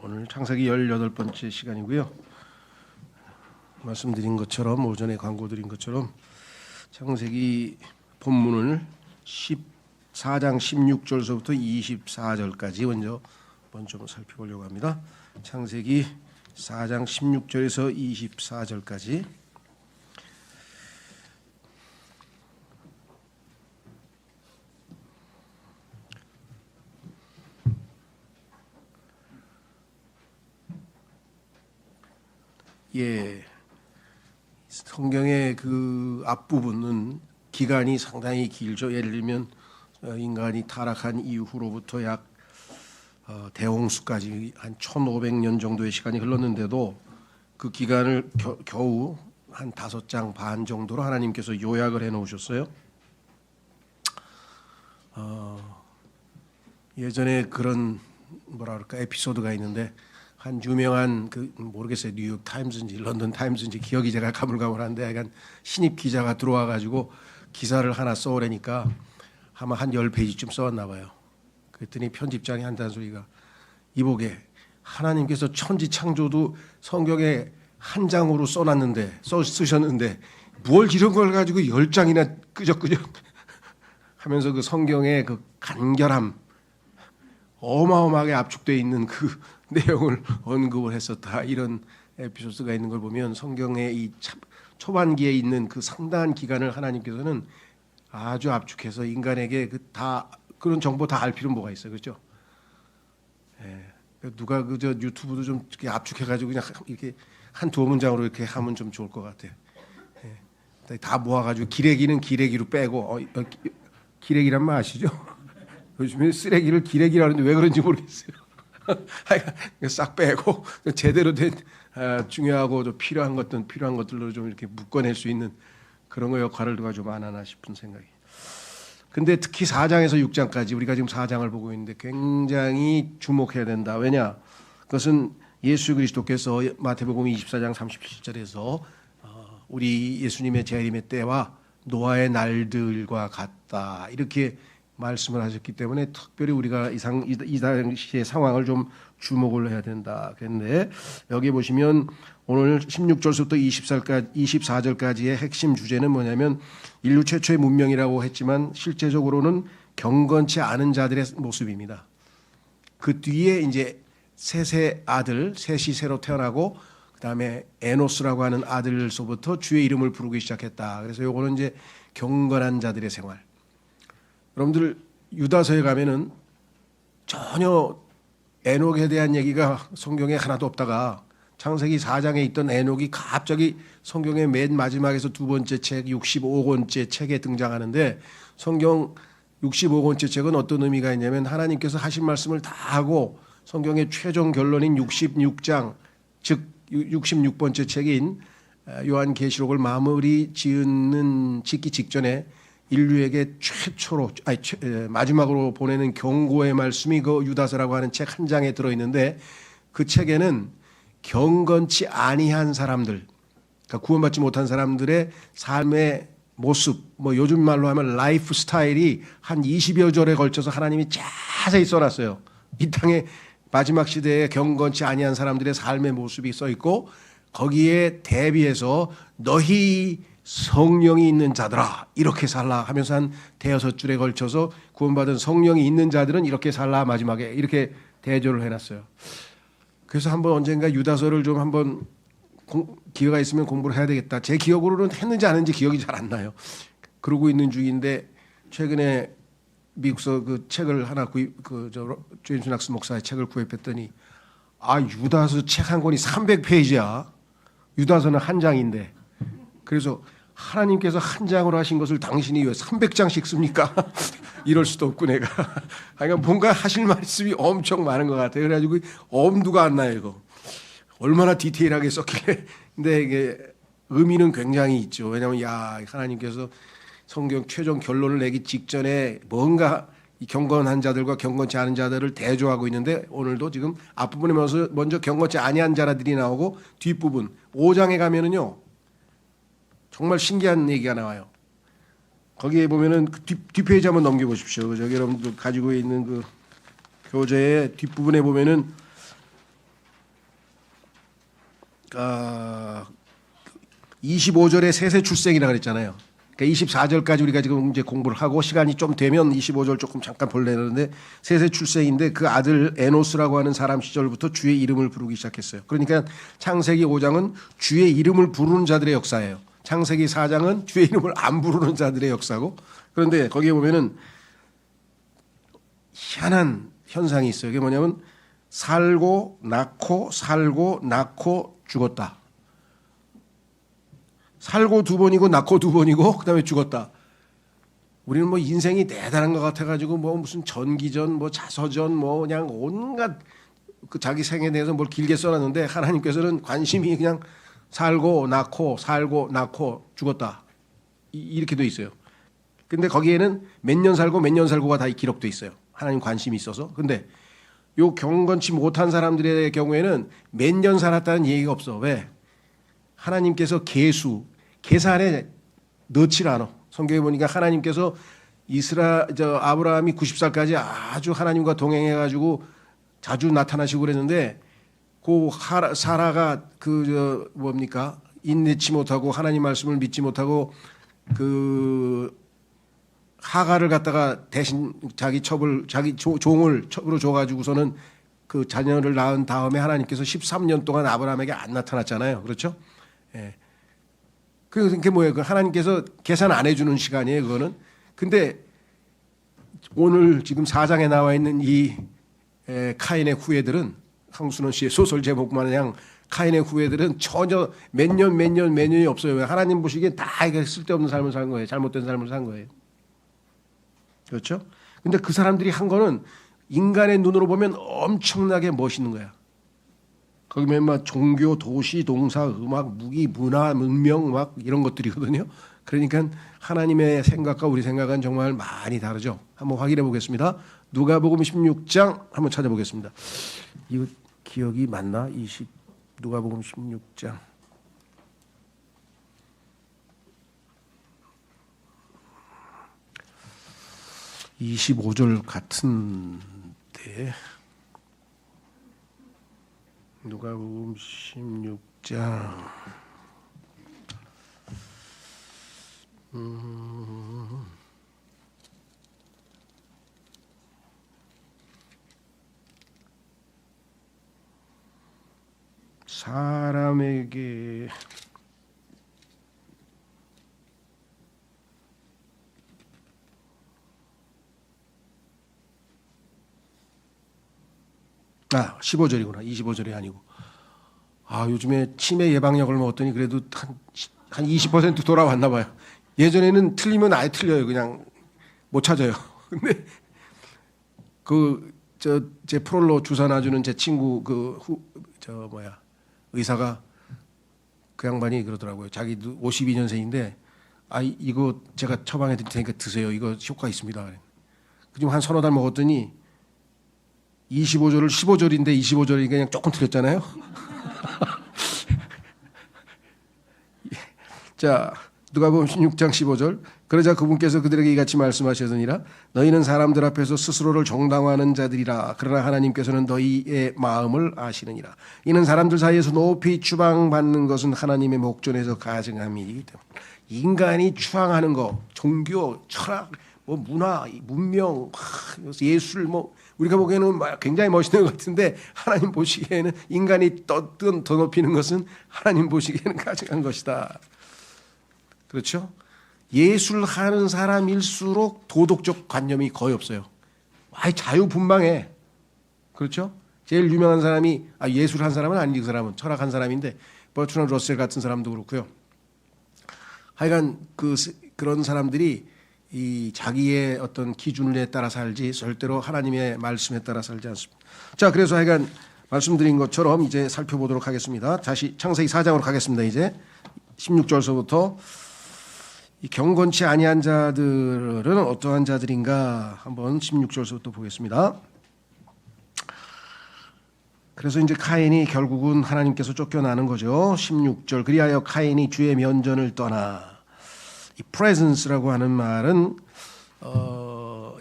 오늘 창세기 18번째 시간이고요. 말씀드린 것처럼 오전에 광고 드린 것처럼 창세기 본문을 14장 16절서부터 24절까지 먼저 살펴보려고 합니다. 창세기 4장 16절에서 24절까지 성경의 그 앞부분은 기간이 상당히 길죠. 예를 들면 인간이 타락한 이후로부터 약 대홍수까지 한 1500년 정도의 시간이 흘렀는데도 그 기간을 겨우 한 5장 반 정도로 하나님께서 요약을 해놓으셨어요. 예전에 그런 에피소드가 있는데 한 유명한 모르겠어요, 뉴욕 타임즈인지 런던 타임즈인지 기억이 제가 가물가물한데 약간 신입 기자가 들어와 가지고 기사를 하나 써오라니까 아마 한 10페이지쯤 써왔나 봐요. 그랬더니 편집장이 한다는 소리가 이보게 하나님께서 천지 창조도 성경에 한 장으로 쓰셨는데 뭘 이런 걸 가지고 10장이나 끄적끄적 하면서 그 성경의 그 간결함 어마어마하게 압축되어 있는 그 내용을 언급을 했었다. 이런 에피소드가 있는 걸 보면 성경의 이 초반기에 있는 그 상당한 기간을 하나님께서는 아주 압축해서 인간에게 그런 정보 다 알 필요는 뭐가 있어요, 그렇죠? 누가 그저 유튜브도 좀 이렇게 압축해가지고 그냥 이렇게 한 두 문장으로 이렇게 하면 좀 좋을 것 같아요. 다 모아가지고 기레기는 기레기로 빼고 기레기란 말 아시죠? 요즘에 쓰레기를 기레기라 하는데 왜 그런지 모르겠어요. 싹 빼고 제대로 된 중요하고 필요한 것들로 좀 이렇게 묶어낼 수 있는 그런 거 역할을 누가 좀 안 하나 싶은 생각이. 근데 특히 4장에서 6장까지 우리가 지금 4장을 보고 있는데 굉장히 주목해야 된다. 왜냐? 그것은 예수 그리스도께서 마태복음 24장 37절에서 우리 예수님의 재림의 때와 노아의 날들과 같다 이렇게 말씀을 하셨기 때문에 특별히 우리가 이 당시의 상황을 좀 주목을 해야 된다. 그런데 여기 보시면 오늘 16절부터 24절까지의 핵심 주제는 뭐냐면 인류 최초의 문명이라고 했지만 실제적으로는 경건치 않은 자들의 모습입니다. 그 뒤에 이제 셋의 아들, 셋이 새로 태어나고 그다음에 에노스라고 하는 아들로부터 주의 이름을 부르기 시작했다. 그래서 요거는 이제 경건한 자들의 생활. 여러분들 유다서에 가면은 전혀 에녹에 대한 얘기가 성경에 하나도 없다가 창세기 4장에 있던 에녹이 갑자기 성경의 맨 마지막에서 두 번째 책 65권째 책에 등장하는데 성경 65권째 책은 어떤 의미가 있냐면 하나님께서 하신 말씀을 다 하고 성경의 최종 결론인 66장 즉 66번째 책인 요한계시록을 마무리 짓기 직전에 인류에게 마지막으로 보내는 경고의 말씀이 그 유다서라고 하는 책 한 장에 들어있는데 그 책에는 경건치 아니한 사람들, 그러니까 구원받지 못한 사람들의 삶의 모습, 요즘 말로 하면 라이프 스타일이 한 20여 절에 걸쳐서 하나님이 자세히 써놨어요. 이 땅의 마지막 시대에 경건치 아니한 사람들의 삶의 모습이 써있고 거기에 대비해서 너희 성령이 있는 자들아 이렇게 살라 하면서 한 대여섯 줄에 걸쳐서 구원받은 성령이 있는 자들은 이렇게 살라 마지막에 이렇게 대조를 해놨어요. 그래서 한번 언젠가 유다서를 좀 한번 기회가 있으면 공부를 해야 되겠다. 제 기억으로는 했는지 안 했는지 기억이 잘 안 나요. 그러고 있는 중인데 최근에 미국서 그 책을 하나 제임스 낙스 목사의 책을 구입했더니 유다서 책 한 권이 300페이지야. 유다서는 한 장인데. 그래서 하나님께서 한 장으로 하신 것을 당신이 왜 300장씩 씁니까? 이럴 수도 없고 내가. 그러니까 뭔가 하실 말씀이 엄청 많은 것 같아요. 그래가지고 엄두가 안 나요. 이거. 얼마나 디테일하게 썼길래. 근데 이게 의미는 굉장히 있죠. 왜냐하면 하나님께서 성경 최종 결론을 내기 직전에 뭔가 이 경건한 자들과 경건치 않은 자들을 대조하고 있는데 오늘도 지금 앞부분에 먼저 경건치 아니한 자들이 나오고 뒷부분 5장에 가면은요. 정말 신기한 얘기가 나와요. 거기에 보면은 뒷페이지 한번 넘겨보십시오. 저기 여러분들 가지고 있는 그 교재의 뒷부분에 보면은 25절에 셋의 출생이라고 그랬잖아요. 그러니까 24절까지 우리가 지금 이제 공부를 하고 시간이 좀 되면 25절 조금 잠깐 볼래는데 셋의 출생인데 그 아들 에노스라고 하는 사람 시절부터 주의 이름을 부르기 시작했어요. 그러니까 창세기 5장은 주의 이름을 부르는 자들의 역사예요. 창세기 4장은 주의 이름을 안 부르는 자들의 역사고, 그런데 거기에 보면은 희한한 현상이 있어요. 그게 뭐냐면 살고 낳고 살고 낳고 죽었다. 살고 두 번이고 낳고 두 번이고 그다음에 죽었다. 우리는 뭐 인생이 대단한 것 같아가지고 뭐 무슨 전기전, 뭐 자서전, 뭐 그냥 온갖 그 자기 생에 대해서 뭘 길게 써놨는데 하나님께서는 관심이 그냥 살고 낳고 살고 낳고 죽었다 이렇게 돼 있어요. 근데 거기에는 몇 년 살고 몇 년 살고가 다 기록돼 있어요. 하나님 관심이 있어서. 근데 요 경건치 못한 사람들의 경우에는 몇 년 살았다는 얘기가 없어. 왜? 하나님께서 계산에 넣질 않아. 성경에 보니까 하나님께서 아브라함이 90살까지 아주 하나님과 동행해가지고 자주 나타나시고 그랬는데 그 사라가 인내치 못하고 하나님 말씀을 믿지 못하고 그 하가를 갖다가 대신 자기 종을 첩으로 줘가지고서는 그 자녀를 낳은 다음에 하나님께서 13년 동안 아브라함에게 안 나타났잖아요. 그렇죠? 예. 그게 뭐예요? 하나님께서 계산 안 해주는 시간이에요, 그거는. 근데 오늘 지금 4장에 나와 있는 이 카인의 후예들은, 황순원 씨의 소설 제목 마냥 카인의 후예들은 전혀 몇 년이 없어요. 하나님 보시기엔 다 이게 쓸데없는 삶을 산 거예요. 잘못된 삶을 산 거예요. 그렇죠? 근데 그 사람들이 한 거는 인간의 눈으로 보면 엄청나게 멋있는 거야. 거기 보면 막 종교, 도시, 동사, 음악, 무기, 문화, 문명 막 이런 것들이거든요. 그러니까 하나님의 생각과 우리 생각은 정말 많이 다르죠. 한번 확인해 보겠습니다. 누가복음 16장 한번 찾아보겠습니다. 이거 기억이 맞나? 누가복음 16장. (25절) 같은데 누가복음 16장 사람에게 아, 15절이구나. 25절이 아니고. 아, 요즘에 치매 예방약을 먹었더니 그래도 한 20% 돌아왔나 봐요. 예전에는 틀리면 아예 틀려요. 그냥 못 찾아요. 근데 제 프롤로 주사 놔주는 제 친구 의사가 그 양반이 그러더라고요. 자기도 52년생인데 이거 제가 처방해 드릴 테니까 드세요. 이거 효과 있습니다. 지금 한 서너 달 먹었더니 25절을 15절인데 25절이 그냥 조금 틀렸잖아요. 자, 누가복음 16장 15절. 그러자 그분께서 그들에게 이같이 말씀하셨으니라. 너희는 사람들 앞에서 스스로를 정당화하는 자들이라. 그러나 하나님께서는 너희의 마음을 아시느니라. 이는 사람들 사이에서 높이 추방받는 것은 하나님의 목전에서 가증함이기 때문에. 인간이 추앙하는 거, 종교, 철학, 뭐 문화, 문명, 예술, 뭐 우리가 보기에는 굉장히 멋있는 것 같은데 하나님 보시기에는 인간이 더 높이는 것은 하나님 보시기에는 가증한 것이다. 그렇죠? 예술하는 사람일수록 도덕적 관념이 거의 없어요. 자유분방해. 그렇죠? 제일 유명한 사람이 예술한 사람은 아니지. 그 사람은 철학한 사람인데 버트런드 러셀 같은 사람도 그렇고요. 하여간 그런 사람들이 이 자기의 어떤 기준에 따라 살지 절대로 하나님의 말씀에 따라 살지 않습니다. 자, 그래서 하여간 말씀드린 것처럼 이제 살펴보도록 하겠습니다. 다시 창세기 4장으로 가겠습니다. 이제 16절서부터 이 경건치 아니한 자들은 어떠한 자들인가 한번 16절서부터 보겠습니다. 그래서 이제 카인이 결국은 하나님께서 쫓겨나는 거죠. 16절. 그리하여 카인이 주의 면전을 떠나. 이 presence라고 하는 말은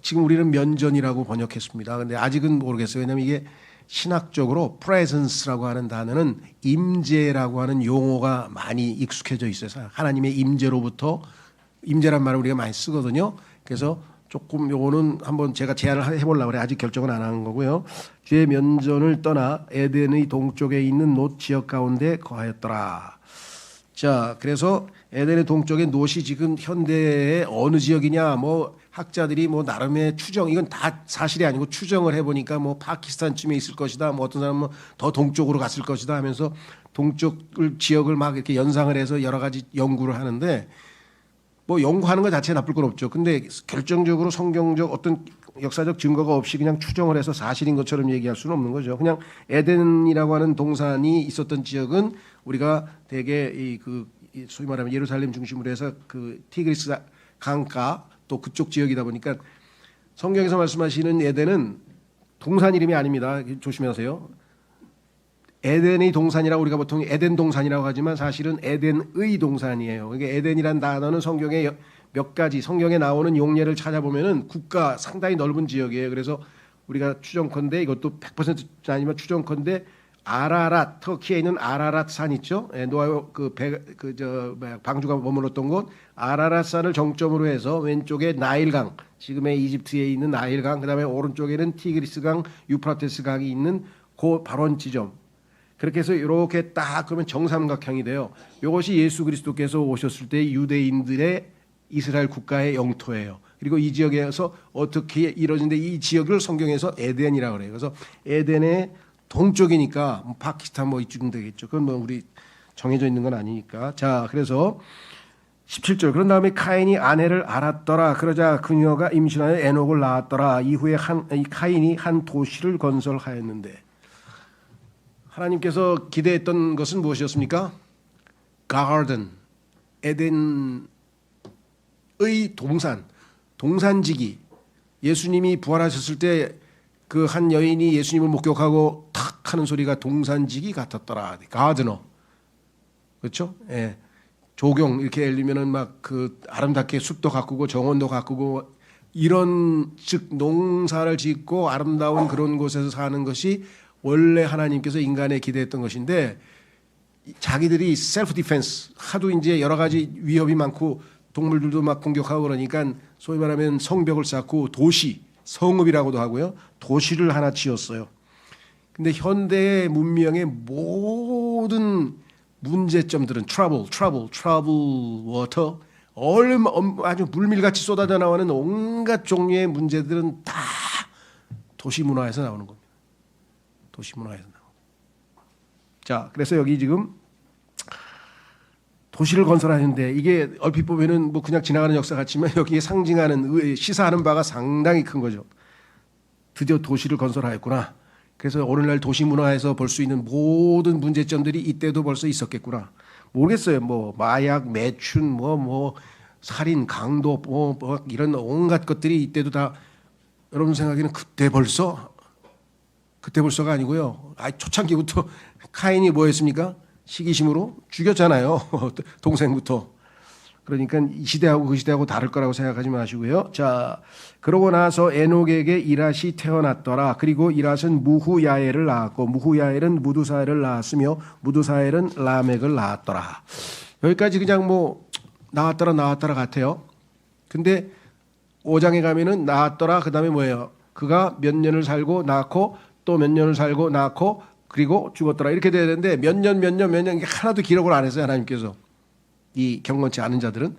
지금 우리는 면전이라고 번역했습니다. 근데 아직은 모르겠어요. 왜냐하면 이게 신학적으로 presence라고 하는 단어는 임재라고 하는 용어가 많이 익숙해져 있어서 하나님의 임재로부터 임재란 말을 우리가 많이 쓰거든요. 그래서 조금 요거는 한번 제가 제안을 해보려고 그래. 아직 결정은 안 한 거고요. 주의 면전을 떠나 에덴의 동쪽에 있는 놋 지역 가운데 거하였더라. 자, 그래서 에덴의 동쪽의 놋이 지금 현대의 어느 지역이냐, 뭐 학자들이 뭐 나름의 추정, 이건 다 사실이 아니고 추정을 해보니까 뭐 파키스탄쯤에 있을 것이다, 뭐 어떤 사람은 더 동쪽으로 갔을 것이다 하면서 동쪽 지역을 막 이렇게 연상을 해서 여러 가지 연구를 하는데 뭐 연구하는 것 자체에 나쁠 건 없죠. 근데 결정적으로 성경적 어떤 역사적 증거가 없이 그냥 추정을 해서 사실인 것처럼 얘기할 수는 없는 거죠. 그냥 에덴이라고 하는 동산이 있었던 지역은 우리가 대개 소위 말하면 예루살렘 중심으로 해서 그 티그리스 강가 또 그쪽 지역이다 보니까 성경에서 말씀하시는 에덴은 동산 이름이 아닙니다. 조심하세요. 에덴의 동산이라고 우리가 보통 에덴 동산이라고 하지만 사실은 에덴의 동산이에요. 그러니까 에덴이란 단어는 성경에 몇 가지 성경에 나오는 용례를 찾아보면은 국가 상당히 넓은 지역이에요. 그래서 우리가 추정컨대 이것도 100% 아니면 추정컨대 아라랏 터키에 있는 아라랏 산 있죠. 노아 방주가 머물렀던 곳 아라랏 산을 정점으로 해서 왼쪽에 나일강 지금의 이집트에 있는 나일강 그다음에 오른쪽에는 티그리스강 유프라테스 강이 있는 그 발원 지점. 그렇게 해서 이렇게 딱 그러면 정삼각형이 돼요. 이것이 예수 그리스도께서 오셨을 때 유대인들의 이스라엘 국가의 영토예요. 그리고 이 지역에서 어떻게 이루어진데 이 지역을 성경에서 에덴이라고 그래요. 그래서 에덴의 동쪽이니까 뭐 파키스탄 뭐 이쯤 되겠죠. 그건 뭐 우리 정해져 있는 건 아니니까. 자, 그래서 17절 그런 다음에 카인이 아내를 알았더라. 그러자 그녀가 임신하여 에녹을 낳았더라. 이후에 카인이 한 도시를 건설하였는데 하나님께서 기대했던 것은 무엇이었습니까? 가든, 에덴의 동산지기. 예수님이 부활하셨을 때 그 한 여인이 예수님을 목격하고 탁 하는 소리가 동산지기 같았더라. 가드너. 그렇죠? 예. 조경 이렇게 열리면은 막 그 아름답게 숲도 가꾸고 정원도 가꾸고 이런 즉 농사를 짓고 아름다운 그런 곳에서 사는 것이 원래 하나님께서 인간에 기대했던 것인데 자기들이 셀프 디펜스 하도 이제 여러 가지 위협이 많고 동물들도 막 공격하고 그러니까 소위 말하면 성벽을 쌓고 도시 성읍이라고도 하고요. 도시를 하나 지었어요. 근데 현대의 문명의 모든 문제점들은 트러블 워터 아주 물밀같이 쏟아져 나오는 온갖 종류의 문제들은 다 도시 문화에서 나오는 겁니다. 도시 문화에서 나오고. 자, 그래서 여기 지금 도시를 건설하는데 이게 얼핏 보면은 뭐 그냥 지나가는 역사 같지만 여기에 상징하는 시사하는 바가 상당히 큰 거죠. 드디어 도시를 건설하였구나. 그래서 오늘날 도시 문화에서 볼 수 있는 모든 문제점들이 이때도 벌써 있었겠구나. 모르겠어요. 뭐 마약, 매춘, 뭐 살인, 강도, 뭐 이런 온갖 것들이 이때도 다 여러분 생각에는 그때 벌써가 아니고요. 초창기부터 카인이 뭐 했습니까? 시기심으로 죽였잖아요. 동생부터. 그러니까 이 시대하고 그 시대하고 다를 거라고 생각하지 마시고요. 자, 그러고 나서 에녹에게 이랏이 태어났더라. 그리고 이랏은 무후야엘을 낳았고 무후야엘은 무두사엘을 낳았으며 무두사엘은 라멕을 낳았더라. 여기까지 그냥 뭐 낳았더라 같아요. 근데 5장에 가면은 낳았더라. 그다음에 뭐예요? 그가 몇 년을 살고 낳고 또 몇 년을 살고 낳고 그리고 죽었더라. 이렇게 돼야 되는데 몇 년 하나도 기록을 안 했어요. 하나님께서. 이 경건치 않은 자들은.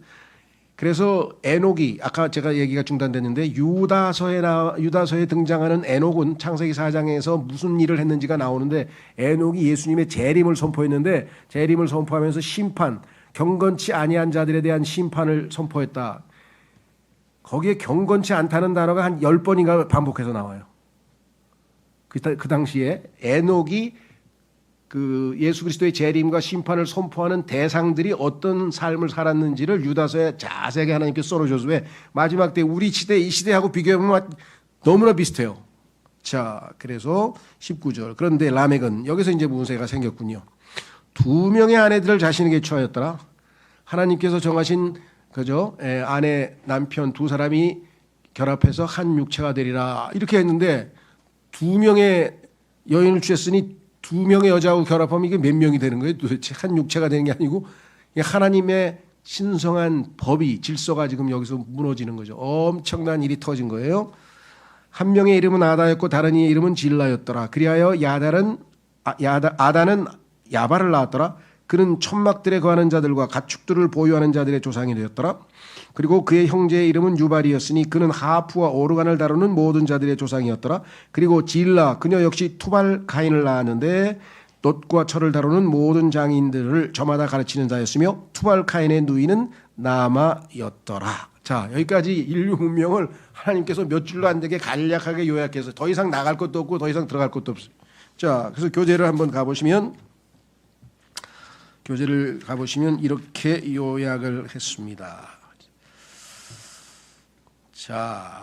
그래서 에녹이 아까 제가 얘기가 중단됐는데 유다서에 등장하는 에녹은 창세기 4장에서 무슨 일을 했는지가 나오는데 에녹이 예수님의 재림을 선포했는데 재림을 선포하면서 심판, 경건치 아니한 자들에 대한 심판을 선포했다. 거기에 경건치 않다는 단어가 한 10번인가 반복해서 나와요. 그 당시에 에녹이 그 예수 그리스도의 재림과 심판을 선포하는 대상들이 어떤 삶을 살았는지를 유다서에 자세하게 하나님께서 써놓으셔서 왜 마지막 때 우리 시대 이 시대하고 비교해보면 너무나 비슷해요. 자, 그래서 19절 그런데 라멕은 여기서 이제 문제가 생겼군요. 2명의 아내들을 자신에게 취하였더라. 하나님께서 정하신 그죠? 아내 남편 두 사람이 결합해서 한 육체가 되리라 이렇게 했는데 2명의 여인을 취했으니 두 명의 여자하고 결합하면 이게 몇 명이 되는 거예요? 도대체 한 육체가 되는 게 아니고 하나님의 신성한 법이 질서가 지금 여기서 무너지는 거죠. 엄청난 일이 터진 거예요. 한 명의 이름은 아다였고 다른 이의 이름은 질라였더라. 그리하여 아다는 야발을 낳았더라. 그는 천막들에 거하는 자들과 가축들을 보유하는 자들의 조상이 되었더라. 그리고 그의 형제의 이름은 유발이었으니 그는 하프와 오르간을 다루는 모든 자들의 조상이었더라. 그리고 질라 그녀 역시 투발 가인을 낳았는데 놋과 철을 다루는 모든 장인들을 저마다 가르치는 자였으며 투발 가인의 누이는 나마였더라. 자, 여기까지 인류 문명을 하나님께서 몇 줄로 안 되게 간략하게 요약해서 더 이상 나갈 것도 없고 더 이상 들어갈 것도 없어요. 자, 그래서 교재를 한번 가보시면 이렇게 요약을 했습니다. 자,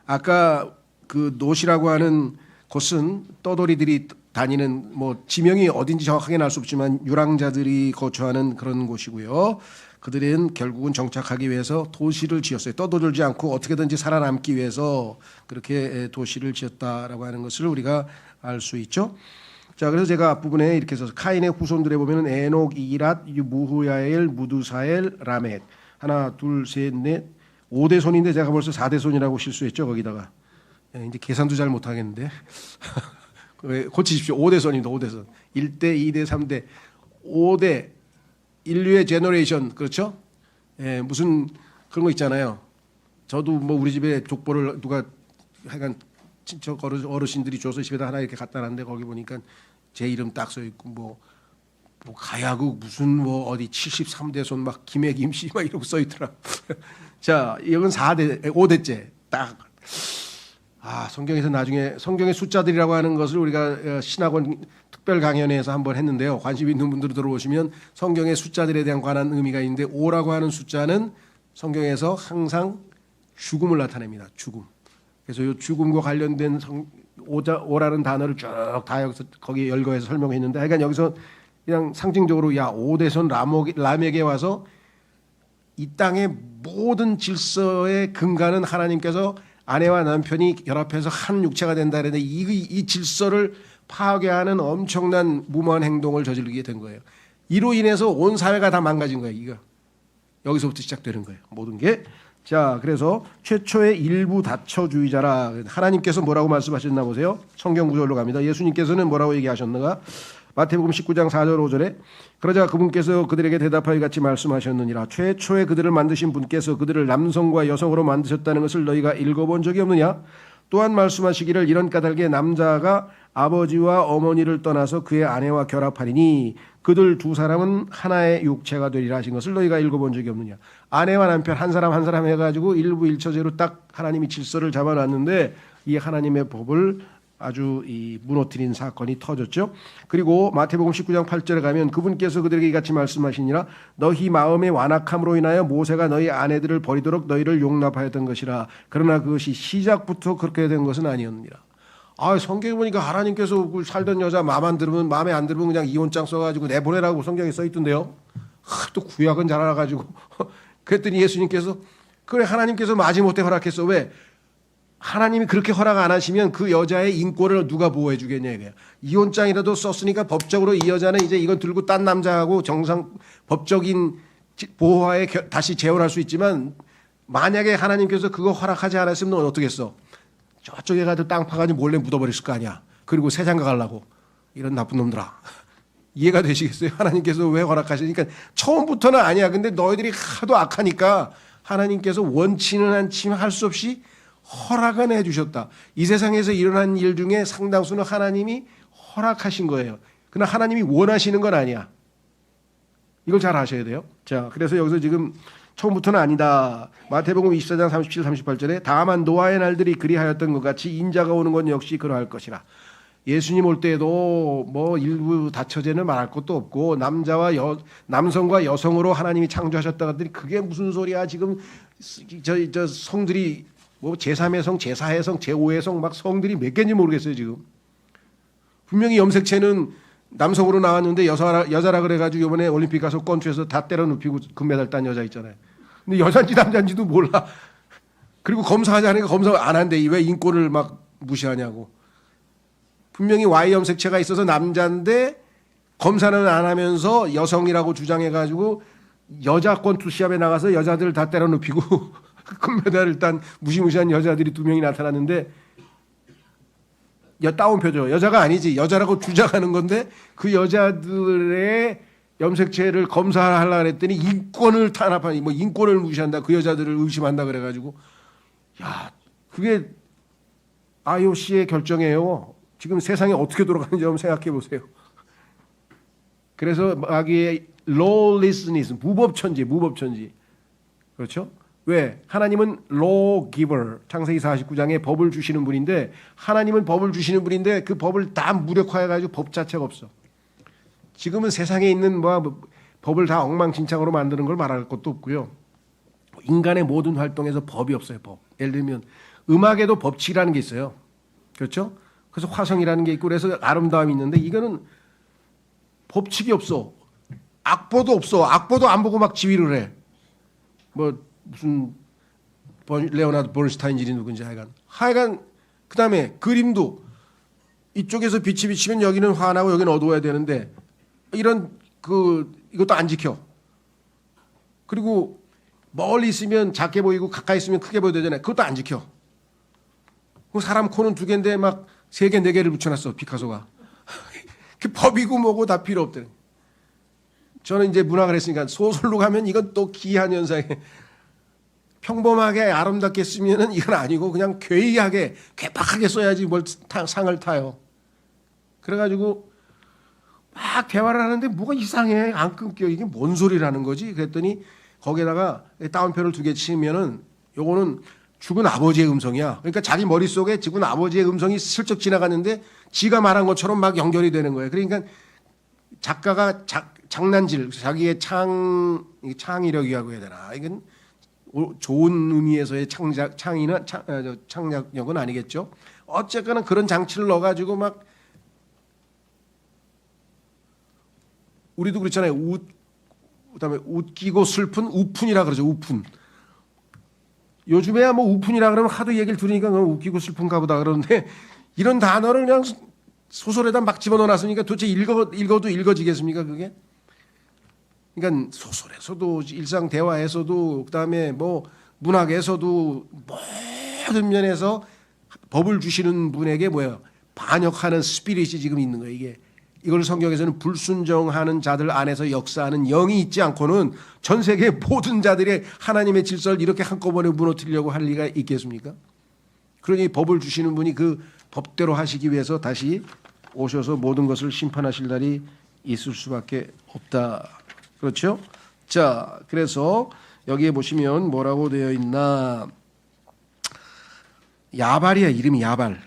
아까 그 놋이라고 하는 곳은 떠돌이들이 다니는 뭐 지명이 어딘지 정확하게 알 수 없지만 유랑자들이 거주하는 그런 곳이고요. 그들은 결국은 정착하기 위해서 도시를 지었어요. 떠돌지 않고 어떻게든지 살아남기 위해서 그렇게 도시를 지었다라고 하는 것을 우리가 알 수 있죠. 자, 그래서 제가 앞부분에 이렇게 해서 카인의 후손들에 보면은 에녹, 이랏, 무후야엘, 무두사엘, 라멧 하나, 둘, 셋, 넷 5대 손인데 제가 벌써 4대 손이라고 실수했죠. 거기다가 이제 계산도 잘 못하겠는데 고치십시오. 5대 손입니다. 5대 손. 1대, 2대, 3대, 5대 인류의 제너레이션 그렇죠? 예, 무슨 그런 거 있잖아요. 저도 뭐 우리 집에 족보를 누가 하여간 친척 어르신들이 줘서 집에다 하나 이렇게 갖다 놨는데 거기 보니까 제 이름 딱 써 있고 뭐 가야국 무슨 뭐 어디 73대 손 막 김해김 씨 막 이러고 써 있더라. 자, 이건 5대째 딱. 아, 성경에서 나중에 성경의 숫자들이라고 하는 것을 우리가 신학원 특별 강연회에서 한번 했는데요. 관심 있는 분들 들어오시면 성경의 숫자들에 대한 관한 의미가 있는데 5라고 하는 숫자는 성경에서 항상 죽음을 나타냅니다. 죽음. 그래서 이 죽음과 관련된 5라는 단어를 쭉 다 여기서 거기 열거해서 설명했는데 하여간 여기서 그냥 상징적으로 5대손 라멕에 와서 이 땅의 모든 질서의 근간은 하나님께서 아내와 남편이 결합해서 한 육체가 된다 그랬는데 이 질서를 파괴하는 엄청난 무모한 행동을 저지르게 된 거예요. 이로 인해서 온 사회가 다 망가진 거예요. 이거 여기서부터 시작되는 거예요. 모든 게. 자, 그래서 최초의 일부 다처주의자라 하나님께서 뭐라고 말씀하셨나 보세요. 성경 구절로 갑니다. 예수님께서는 뭐라고 얘기하셨는가? 마태복음 19장 4절 5절에 그러자 그분께서 그들에게 대답하여 같이 말씀하셨느니라. 최초에 그들을 만드신 분께서 그들을 남성과 여성으로 만드셨다는 것을 너희가 읽어본 적이 없느냐? 또한 말씀하시기를 이런 까닭에 남자가 아버지와 어머니를 떠나서 그의 아내와 결합하리니 그들 두 사람은 하나의 육체가 되리라 하신 것을 너희가 읽어본 적이 없느냐. 아내와 남편 한 사람 한 사람 해가지고 일부일처제로 딱 하나님이 질서를 잡아놨는데 이 하나님의 법을 아주 무너뜨린 사건이 터졌죠. 그리고 마태복음 19장 8절에 가면 그분께서 그들에게 이같이 말씀하시니라. 너희 마음의 완악함으로 인하여 모세가 너희 아내들을 버리도록 너희를 용납하였던 것이라. 그러나 그것이 시작부터 그렇게 된 것은 아니었느니라. 아, 성경에 보니까 하나님께서 살던 여자 마음에 안 들으면 그냥 이혼장 써가지고 내보내라고 성경에 써 있던데요. 또 구약은 잘 알아가지고 그랬더니 예수님께서 그래 하나님께서 마지못해 허락했어. 왜? 하나님이 그렇게 허락 안 하시면 그 여자의 인권을 누가 보호해 주겠냐 이거야. 이혼장이라도 썼으니까 법적으로 이 여자는 이제 이건 들고 딴 남자하고 정상 법적인 보호하에 다시 재혼할 수 있지만 만약에 하나님께서 그거 허락하지 않았으면 넌 어떻게 했어? 저쪽에 가서 땅 파가지고 몰래 묻어버렸을 거 아니야. 그리고 새 장가 가려고. 이런 나쁜 놈들아. 이해가 되시겠어요? 하나님께서 왜 허락하시니까 처음부터는 아니야. 근데 너희들이 하도 악하니까 하나님께서 원치는 않지만 할 수 없이 허락은 해주셨다. 이 세상에서 일어난 일 중에 상당수는 하나님이 허락하신 거예요. 그러나 하나님이 원하시는 건 아니야. 이걸 잘 아셔야 돼요. 자, 그래서 여기서 지금 처음부터는 아니다. 마태복음 24장 37, 38절에 다만 노아의 날들이 그리하였던 것 같이 인자가 오는 건 역시 그러할 것이라. 예수님 올 때에도 뭐 일부 다처제는 말할 것도 없고 남성과 여성으로 하나님이 창조하셨다고 하더니 그게 무슨 소리야. 지금 저 성들이 뭐 제3의 성, 제4의 성, 제5의 성 막 성들이 몇 개인지 모르겠어요. 지금 분명히 염색체는 남성으로 나왔는데 여자라 그래가지고 이번에 올림픽 가서 권투에서 다 때려 눕히고 금메달 딴 여자 있잖아요. 근데 여자인지 남자인지도 몰라. 그리고 검사하지 않으니까 검사 안 한대. 왜 인권을 막 무시하냐고. 분명히 Y 염색체가 있어서 남자인데 검사는 안 하면서 여성이라고 주장해가지고 여자권 투시합에 나가서 여자들 다 때려 눕히고 금메달을 딴 무시무시한 여자들이 2명이 나타났는데 따옴표죠. 여자가 아니지. 여자라고 주장하는 건데 그 여자들의 염색체를 검사하려고 했더니 인권을 탄압하니 뭐 인권을 무시한다. 그 여자들을 의심한다 그래가지고 야 그게 IOC의 결정이에요. 지금 세상이 어떻게 돌아가는지 한번 생각해 보세요. 그래서 마귀의 lawlessness, 무법천지. 그렇죠? 왜? 하나님은 lawgiver, 창세기 49장에 법을 주시는 분인데 하나님은 법을 주시는 분인데 그 법을 다 무력화해가지고 법 자체가 없어. 지금은 세상에 있는 법을 다 엉망진창으로 만드는 걸 말할 것도 없고요. 인간의 모든 활동에서 법이 없어요. 법. 예를 들면 음악에도 법칙이라는 게 있어요. 그렇죠? 그래서 화성이라는 게 있고 그래서 아름다움이 있는데 이거는 법칙이 없어. 악보도 없어. 악보도 안 보고 막 지휘를 해. 뭐 무슨 레오나르도 버른스타인이 누군지 하여간 그다음에 그림도 이쪽에서 빛이 비치면 여기는 환하고 여기는 어두워야 되는데 이런 이것도 안 지켜. 그리고 멀리 있으면 작게 보이고 가까이 있으면 크게 보여야 되잖아요. 그것도 안 지켜. 그 사람 코는 2개인데 막 3개, 4개를 붙여놨어 피카소가. 그 법이고 뭐고 다 필요 없대. 저는 이제 문학을 했으니까 소설로 가면 이건 또 기이한 현상에 평범하게 아름답게 쓰면은 이건 아니고 그냥 괴이하게 괴팍하게 써야지 뭘 상을 타요. 그래가지고 막 대화를 하는데 뭐가 이상해 안 끊겨 이게 뭔 소리라는 거지? 그랬더니 거기에다가 따옴표를 2개 치면은 요거는 죽은 아버지의 음성이야. 그러니까 자기 머릿속에 죽은 아버지의 음성이 슬쩍 지나갔는데 지가 말한 것처럼 막 연결이 되는 거예요. 그러니까 작가가 장난질, 자기의 창의력이라고 해야 되나. 이건 좋은 의미에서의 창작력은 아니겠죠. 어쨌거나 그런 장치를 넣어가지고 막 우리도 그렇잖아요. 그다음에 웃기고 슬픈 우푼이라 그러죠. 우푼. 요즘에야 뭐 우푼이라 그러면 하도 얘기를 들으니까 웃기고 슬픈가 보다 그러는데 이런 단어를 그냥 소설에다 막 집어넣어놨으니까 도대체 읽어도 읽어지겠습니까 그게? 그러니까 소설에서도 일상 대화에서도 그다음에 뭐 문학에서도 모든 면에서 법을 주시는 분에게 반역하는 스피릿이 지금 있는 거예요. 이걸 성경에서는 불순종하는 자들 안에서 역사하는 영이 있지 않고는 전 세계 모든 자들의 하나님의 질서를 이렇게 한꺼번에 무너뜨리려고 할 리가 있겠습니까? 그러니 법을 주시는 분이 그 법대로 하시기 위해서 다시 오셔서 모든 것을 심판하실 날이 있을 수밖에 없다. 그렇죠? 자, 그래서 여기에 보시면 뭐라고 되어 있나? 야발이야. 이름이 야발.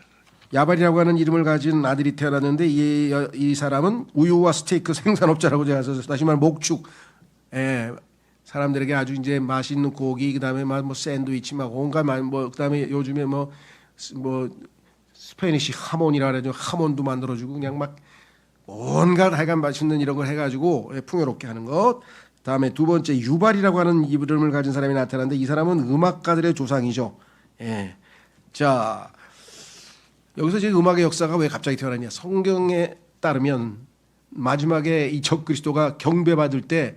야발이라고 하는 이름을 가진 아들이 태어났는데 이 사람은 우유와 스테이크 생산업자라고 제가 써서 다시 말해 목축. 사람들에게 아주 이제 맛있는 고기 그다음에 뭐 샌드위치 막 온갖 뭐 그다음에 요즘에 뭐 스페니시 하몬이라 그러죠. 하몬도 만들어주고 그냥 막 온갖 하여간 맛있는 이런 걸 해가지고 풍요롭게 하는 것. 다음에 2번째 유발이라고 하는 이름을 가진 사람이 나타났는데 이 사람은 음악가들의 조상이죠. 자 여기서 지금 음악의 역사가 왜 갑자기 태어났냐? 성경에 따르면 마지막에 이 적그리스도가 경배받을 때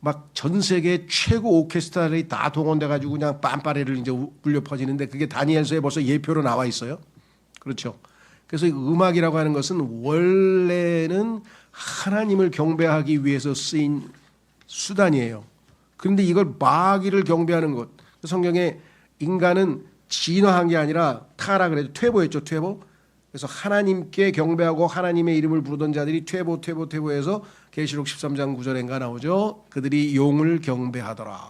막 전 세계 최고 오케스트라들이 다 동원돼 가지고 그냥 빰빠레를 이제 울려 퍼지는데 그게 다니엘서에 벌써 예표로 나와 있어요. 그렇죠. 그래서 음악이라고 하는 것은 원래는 하나님을 경배하기 위해서 쓰인 수단이에요. 그런데 이걸 마귀를 경배하는 것. 성경에 인간은 진화한 게 아니라 타라 그래도 퇴보했죠. 퇴보. 그래서 하나님께 경배하고 하나님의 이름을 부르던 자들이 퇴보해서 계시록 13장 9절인가 나오죠. 그들이 용을 경배하더라.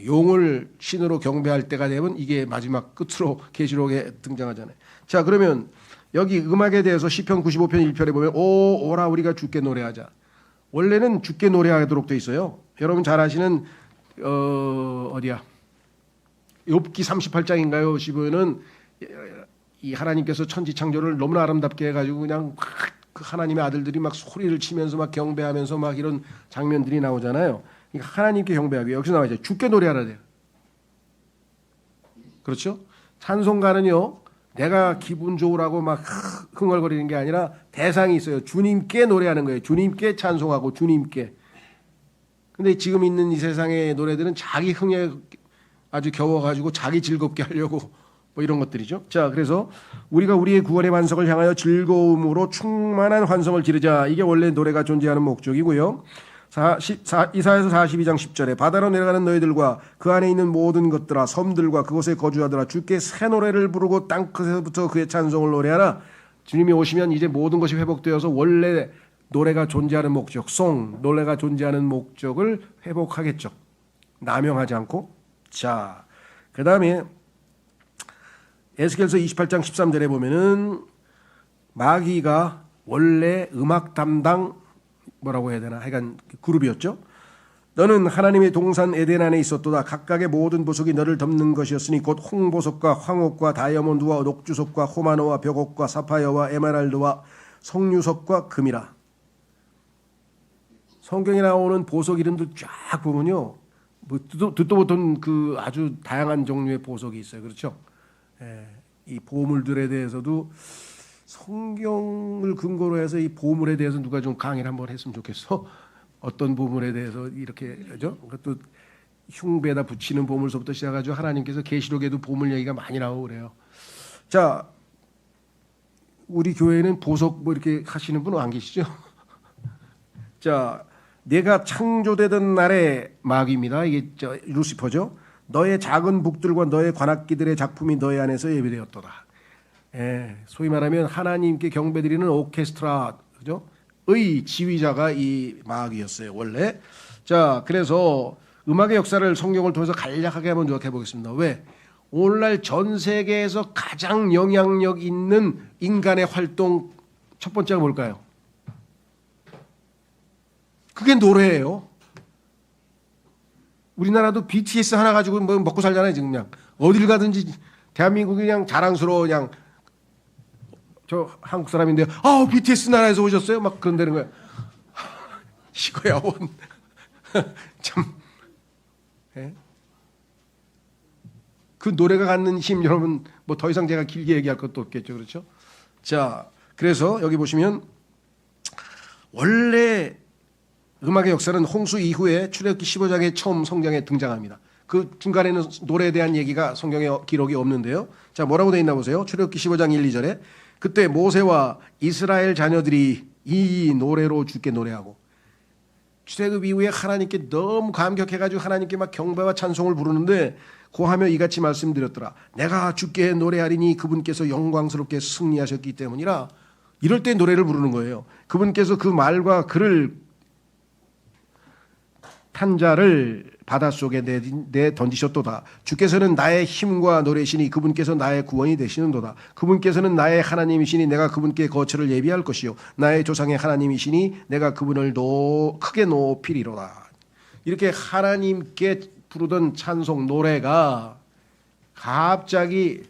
용을 신으로 경배할 때가 되면 이게 마지막 끝으로 계시록에 등장하잖아요. 자, 그러면 여기 음악에 대해서 시편 95편 1편에 보면 오라 우리가 주께 노래하자. 원래는 주께 노래하도록 돼 있어요. 여러분 잘 아시는 어디야? 욥기 38장인가요? 보시면은 이 하나님께서 천지 창조를 너무나 아름답게 해가지고 그냥 그 하나님의 아들들이 막 소리를 치면서 막 경배하면서 막 이런 장면들이 나오잖아요. 그러니까 하나님께 경배하기 여기서 나와 있죠. 주께 노래하라 돼요. 그렇죠? 찬송가는요 내가 기분 좋으라고 막 흥얼거리는 게 아니라 대상이 있어요. 주님께 노래하는 거예요. 주님께 찬송하고 주님께. 근데 지금 있는 이 세상의 노래들은 자기 흥에 아주 겨워가지고 자기 즐겁게 하려고 뭐 이런 것들이죠. 자, 그래서 우리가 우리의 구원의 반석을 향하여 즐거움으로 충만한 환성을 지르자. 이게 원래 노래가 존재하는 목적이고요. 이사야서 42장 10절에 바다로 내려가는 너희들과 그 안에 있는 모든 것들아 섬들과 그곳에 거주하더라 주께 새 노래를 부르고 땅끝에서부터 그의 찬송을 노래하라. 주님이 오시면 이제 모든 것이 회복되어서 원래 노래가 존재하는 목적, 노래가 존재하는 목적을 회복하겠죠. 남용하지 않고. 자, 그 다음에 에스겔서 28장 13절에 보면은 마귀가 원래 음악 담당 뭐라고 해야 되나 하여간 그룹이었죠. 너는 하나님의 동산 에덴 안에 있었도다. 각각의 모든 보석이 너를 덮는 것이었으니 곧 홍보석과 황옥과 다이아몬드와 녹주석과 호마노와 벽옥과 사파이어와 에메랄드와 석류석과 금이라. 성경에 나오는 보석 이름들 쫙 보면요, 뭐 듣도 못한 그 아주 다양한 종류의 보석이 있어요. 그렇죠? 이 보물들에 대해서도 성경을 근거로 해서 이 보물에 대해서 누가 좀 강의를 한번 했으면 좋겠어. 어떤 보물에 대해서 이렇게 그죠? 그것도 흉배에다 붙이는 보물서부터 시작하죠. 하나님께서 계시록에도 보물 얘기가 많이 나오고 그래요. 자, 우리 교회는 보석 뭐 이렇게 하시는 분 안 계시죠? 자, 내가 창조되던 날의 마귀입니다. 이게 루시퍼죠. 너의 작은 북들과 너의 관악기들의 작품이 너의 안에서 예배되었도다. 소위 말하면 하나님께 경배드리는 오케스트라, 그죠? 의 지휘자가 이 마귀였어요, 원래. 자, 그래서 음악의 역사를 성경을 통해서 간략하게 한번 요약해 보겠습니다. 왜? 오늘날 전 세계에서 가장 영향력 있는 인간의 활동 첫 번째가 뭘까요? 그게 노래예요. 우리나라도 BTS 하나 가지고 뭐 먹고 살잖아요, 지금 그냥. 어딜 가든지 대한민국이 그냥 자랑스러워, 그냥 저 한국 사람인데, BTS 나라에서 오셨어요? 막 그런다는 거야. 이거야, 원. 참. 그 노래가 갖는 힘, 여러분, 뭐 더 이상 제가 길게 얘기할 것도 없겠죠. 그렇죠? 자, 그래서 여기 보시면, 원래 음악의 역사는 홍수 이후에 출애굽기 15장에 처음 성경에 등장합니다. 그 중간에는 노래에 대한 얘기가 성경에 기록이 없는데요. 자, 뭐라고 되어 있나 보세요. 출애굽기 15장 1, 2절에 그때 모세와 이스라엘 자녀들이 이 노래로 주께 노래하고, 출애굽 이후에 하나님께 너무 감격해가지고 하나님께 막 경배와 찬송을 부르는데 고하며 이같이 말씀드렸더라. 내가 주께 노래하리니 그분께서 영광스럽게 승리하셨기 때문이라. 이럴 때 노래를 부르는 거예요. 그분께서 그 말과 글을 탄 자를 바닷속에 내 던지셨도다. 주께서는 나의 힘과 노래시니 그분께서 나의 구원이 되시는도다. 그분께서는 나의 하나님이시니 내가 그분께 거처를 예비할 것이요 나의 조상의 하나님이시니 내가 그분을 크게 높이리로다. 이렇게 하나님께 부르던 찬송 노래가 갑자기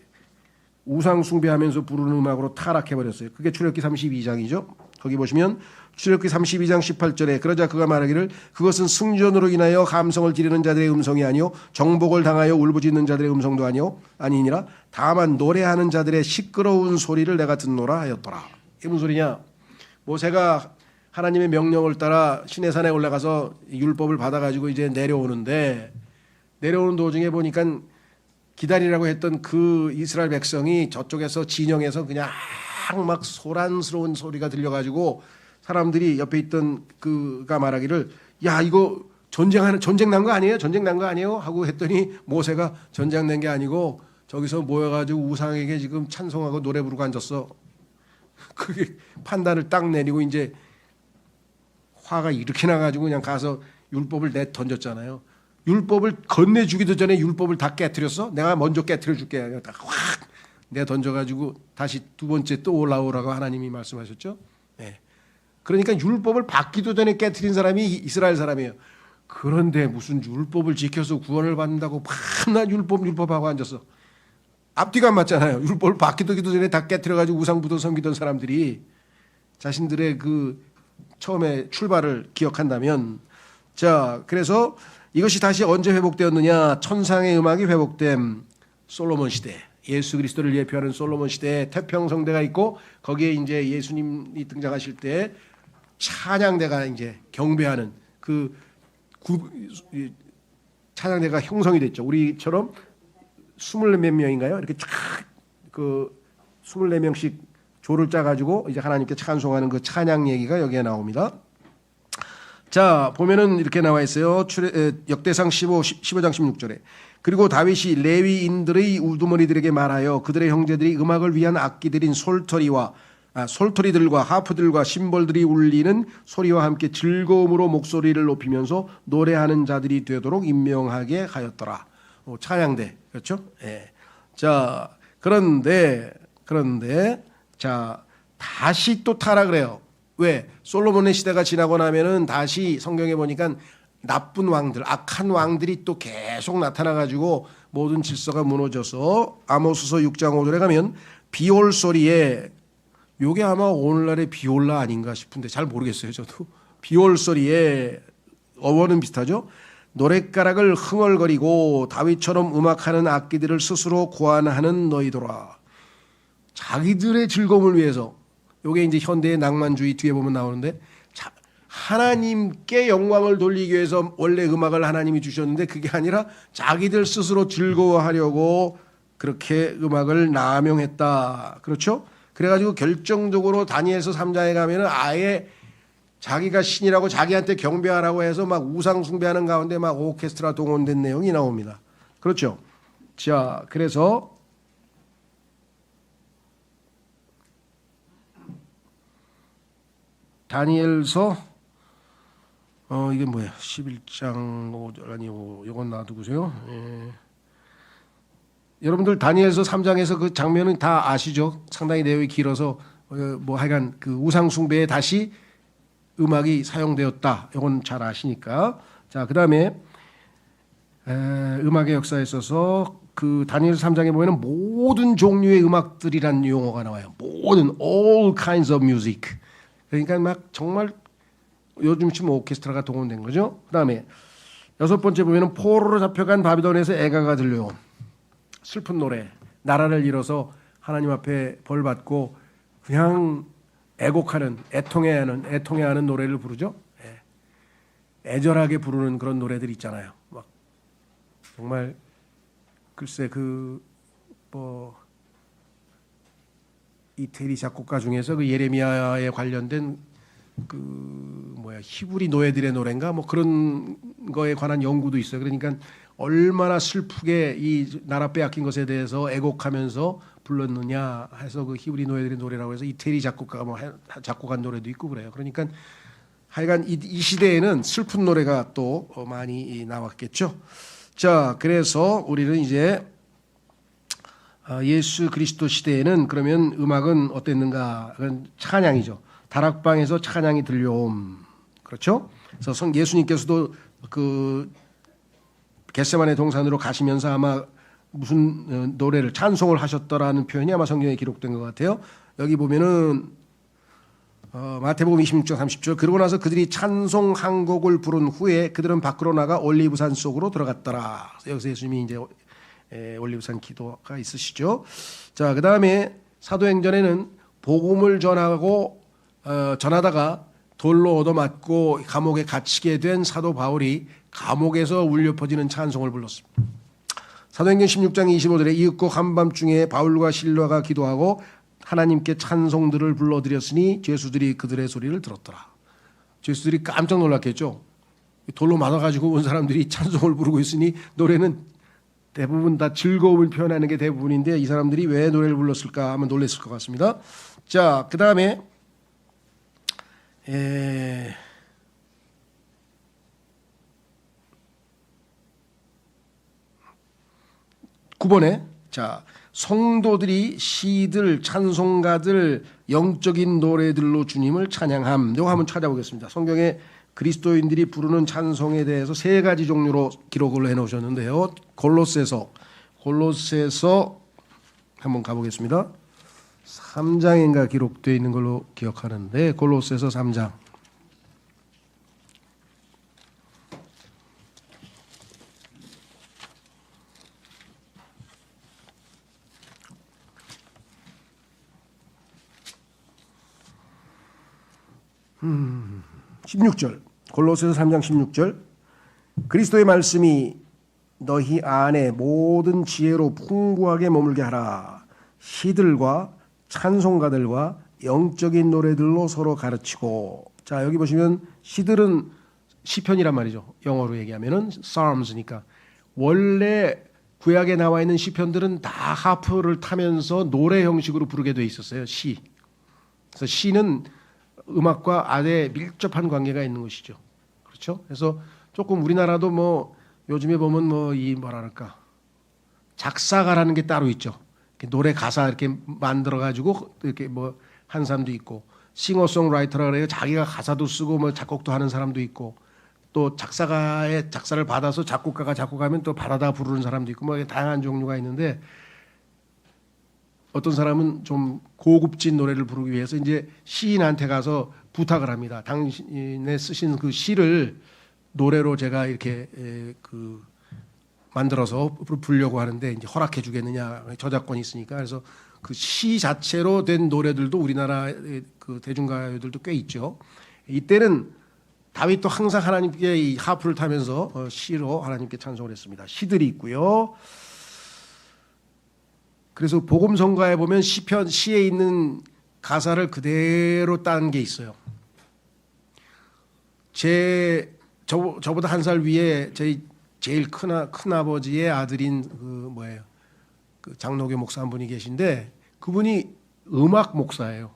우상 숭배하면서 부르는 음악으로 타락해버렸어요. 그게 출애굽기 32장이죠. 거기 보시면 출애굽기 32장 18절에 그러자 그가 말하기를 그것은 승전으로 인하여 감성을 지르는 자들의 음성이 아니요 정복을 당하여 울부짖는 자들의 음성도 아니니라. 다만 노래하는 자들의 시끄러운 소리를 내가 듣노라 하였더라. 이게 무슨 소리냐? 모세가 하나님의 명령을 따라 시내산에 올라가서 율법을 받아가지고 이제 내려오는데, 내려오는 도중에 보니까 기다리라고 했던 그 이스라엘 백성이 저쪽에서 진영에서 그냥 막 소란스러운 소리가 들려가지고 사람들이 옆에 있던 그가 말하기를 야, 이거 전쟁 난 거 아니에요? 전쟁 난 거 아니에요? 하고 했더니 모세가 전쟁 난 게 아니고 저기서 모여가지고 우상에게 지금 찬송하고 노래 부르고 앉았어. 그게 판단을 딱 내리고 이제 화가 이렇게 나가지고 그냥 가서 율법을 내 던졌잖아요. 율법을 건네주기도 전에 율법을 다 깨트렸어? 내가 먼저 깨트려 줄게. 확 내 던져가지고 다시 두 번째 또 올라오라고 하나님이 말씀하셨죠. 네. 그러니까 율법을 받기도 전에 깨트린 사람이 이스라엘 사람이에요. 그런데 무슨 율법을 지켜서 구원을 받는다고 밤낮 율법하고 앉았어. 앞뒤가 안 맞잖아요. 율법을 받기도 전에 다 깨트려가지고 우상부도 섬기던 사람들이 자신들의 그 처음에 출발을 기억한다면, 자, 그래서 이것이 다시 언제 회복되었느냐? 천상의 음악이 회복된 솔로몬 시대. 예수 그리스도를 예표하는 솔로몬 시대에 태평성대가 있고 거기에 이제 예수님이 등장하실 때 찬양대가 이제 경배하는 그 찬양대가 형성이 됐죠. 우리처럼 24몇 명인가요? 이렇게 쫙그 24명씩 조를 짜가지고 이제 하나님께 찬송하는 그 찬양 얘기가 여기에 나옵니다. 자, 보면은 이렇게 나와 있어요. 역대상 15장 16절에. 그리고 다윗이 레위인들의 우두머리들에게 말하여 그들의 형제들이 음악을 위한 악기들인 솔토리들과 하프들과 심벌들이 울리는 소리와 함께 즐거움으로 목소리를 높이면서 노래하는 자들이 되도록 임명하게 하였더라. 찬양대, 그렇죠? 예. 자, 그런데 자, 다시 또 타라 그래요. 왜? 솔로몬의 시대가 지나고 나면은 다시 성경에 보니까 나쁜 왕들, 악한 왕들이 또 계속 나타나가지고 모든 질서가 무너져서 아모스서 6장 5절에 가면 비올 소리에, 요게 아마 오늘날의 비올라 아닌가 싶은데 잘 모르겠어요. 저도 비올 소리에 어원은 비슷하죠. 노랫가락을 흥얼거리고 다윗처럼 음악하는 악기들을 스스로 고안하는 너희들아. 자기들의 즐거움을 위해서, 요게 이제 현대의 낭만주의 뒤에 보면 나오는데, 하나님께 영광을 돌리기 위해서 원래 음악을 하나님이 주셨는데 그게 아니라 자기들 스스로 즐거워하려고 그렇게 음악을 남용했다. 그렇죠? 그래가지고 결정적으로 다니엘서 3장에 가면은 아예 자기가 신이라고 자기한테 경배하라고 해서 막 우상 숭배하는 가운데 막 오케스트라 동원된 내용이 나옵니다. 그렇죠? 자, 그래서 다니엘서 이게 뭐야? 11장 5절 아니고 이건 놔두고요. 예. 여러분들 다니엘서 3장에서 그 장면은 다 아시죠? 상당히 내용이 길어서 뭐 하여간 그 우상 숭배에 다시 음악이 사용되었다. 이건 잘 아시니까. 자, 그다음에 음악의 역사에 있어서 그 다니엘서 3장에 보면은 모든 종류의 음악들이란 용어가 나와요. 모든 all kinds of music. 그러니까 막 정말 요즘쯤 오케스트라가 동원된 거죠. 그다음에 6번째 보면은 포로로 잡혀간 바비론에서 애가가 들려요. 슬픈 노래, 나라를 잃어서 하나님 앞에 벌 받고 그냥 애곡하는, 애통해하는 노래를 부르죠. 애절하게 부르는 그런 노래들 있잖아요. 막 정말 글쎄 뭐 이태리 작곡가 중에서 그 예레미야에 관련된 히브리 노예들의 노래인가 뭐 그런 거에 관한 연구도 있어요. 그러니까 얼마나 슬프게 이 나라 빼앗긴 것에 대해서 애곡하면서 불렀느냐 해서 그 히브리 노예들의 노래라고 해서 이태리 작곡가가 뭐 작곡한 노래도 있고 그래요. 그러니까 하여간 이 시대에는 슬픈 노래가 또 많이 나왔겠죠. 자, 그래서 우리는 이제 예수 그리스도 시대에는 그러면 음악은 어땠는가? 그건 찬양이죠. 다락방에서 찬양이 들려옴. 그렇죠? 그래서 예수님께서도 그 겟세마네 동산으로 가시면서 아마 무슨 노래를 찬송을 하셨더라는 표현이 아마 성경에 기록된 것 같아요. 여기 보면은 마태복음 26장 30절. 그러고 나서 그들이 찬송 한 곡을 부른 후에 그들은 밖으로 나가 올리브산 속으로 들어갔더라. 여기서 예수님이 이제 올리브산 기도가 있으시죠. 자, 그다음에 사도행전에는 복음을 전하다가 돌로 얻어맞고 감옥에 갇히게 된 사도 바울이 감옥에서 울려 퍼지는 찬송을 불렀습니다. 사도행전 16장 25절에 이윽고 한밤중에 바울과 실라가 기도하고 하나님께 찬송들을 불러드렸으니 죄수들이 그들의 소리를 들었더라. 죄수들이 깜짝 놀랐겠죠. 돌로 맞아가지고 온 사람들이 찬송을 부르고 있으니 노래는 대부분 다 즐거움을 표현하는 게 대부분인데 이 사람들이 왜 노래를 불렀을까 하면 놀랐을 것 같습니다. 자, 그 다음에 9번에 자, 성도들이 시들, 찬송가들, 영적인 노래들로 주님을 찬양함. 이거 한번 찾아보겠습니다. 성경에 그리스도인들이 부르는 찬송에 대해서 3가지 종류로 기록을 해놓으셨는데요. 골로새서 한번 가보겠습니다. 3장인가 기록되어 있는 걸로 기억하는데 골로새서 3장. 16절 골로새서 3장 16절 그리스도의 말씀이 너희 안에 모든 지혜로 풍부하게 머물게 하라. 시들과 찬송가들과 영적인 노래들로 서로 가르치고. 자, 여기 보시면 시들은 시편이란 말이죠. 영어로 얘기하면은 psalms니까. 원래 구약에 나와 있는 시편들은 다 하프를 타면서 노래 형식으로 부르게 돼 있었어요. 시. 그래서 시는 음악과 아주 밀접한 관계가 있는 것이죠. 그렇죠? 그래서 조금 우리나라도 뭐 요즘에 보면 뭐 이 뭐랄까 작사가라는 게 따로 있죠. 노래 가사 이렇게 만들어 가지고 이렇게 뭐 한 사람도 있고, 싱어송라이터라 그래요. 자기가 가사도 쓰고 뭐 작곡도 하는 사람도 있고, 또 작사가의 작사를 받아서 작곡가가 작곡하면 또 받아다 부르는 사람도 있고, 뭐 다양한 종류가 있는데, 어떤 사람은 좀 고급진 노래를 부르기 위해서 이제 시인한테 가서 부탁을 합니다. 당신의 쓰신 그 시를 노래로 제가 이렇게 그 만들어서 부르려고 하는데 이제 허락해 주겠느냐, 저작권이 있으니까. 그래서 그 시 자체로 된 노래들도 우리나라 그 대중가요들도 꽤 있죠. 이때는 다윗도 항상 하나님께 이 하프를 타면서 시로 하나님께 찬송을 했습니다. 시들이 있고요. 그래서 복음성가에 보면 시편 시에 있는 가사를 그대로 딴 게 있어요. 저보다 한 살 위에 저희 제일 큰 아버지의 아들인 그 장로교 목사 한 분이 계신데, 그분이 음악 목사예요.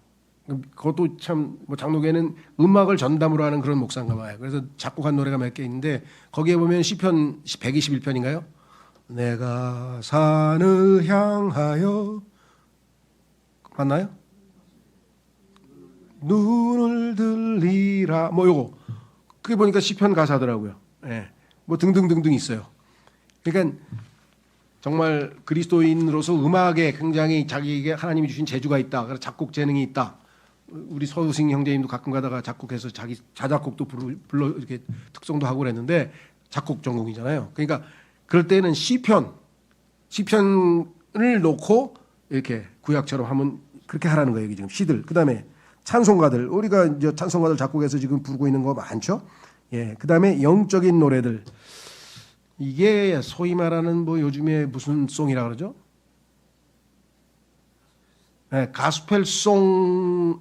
그것도 참 뭐 장로교에는 음악을 전담으로 하는 그런 목사인가 봐요. 그래서 작곡한 노래가 몇 개 있는데 거기에 보면 시편 121편인가요? 내가 산을 향하여 맞나요? 눈을 들리라 뭐 요거 그게 보니까 시편 가사더라고요. 예. 뭐 등등등등 있어요. 그러니까 정말 그리스도인으로서 음악에 굉장히 자기에게 하나님이 주신 재주가 있다. 그래서 작곡 재능이 있다. 우리 서우승 형제님도 가끔 가다가 작곡해서 자기 자작곡도 불러 이렇게 특성도 하고 그랬는데 작곡 전공이잖아요. 그러니까 그럴 때는 시편을 놓고 이렇게 구약처럼 하면 그렇게 하라는 거예요. 여기 지금 시들. 그다음에 찬송가들. 우리가 이제 찬송가들 작곡해서 지금 부르고 있는 거 많죠. 예. 그다음에 영적인 노래들. 이게 소위 말하는 뭐 요즘에 무슨 송이라 그러죠? 네, 가스펠송에는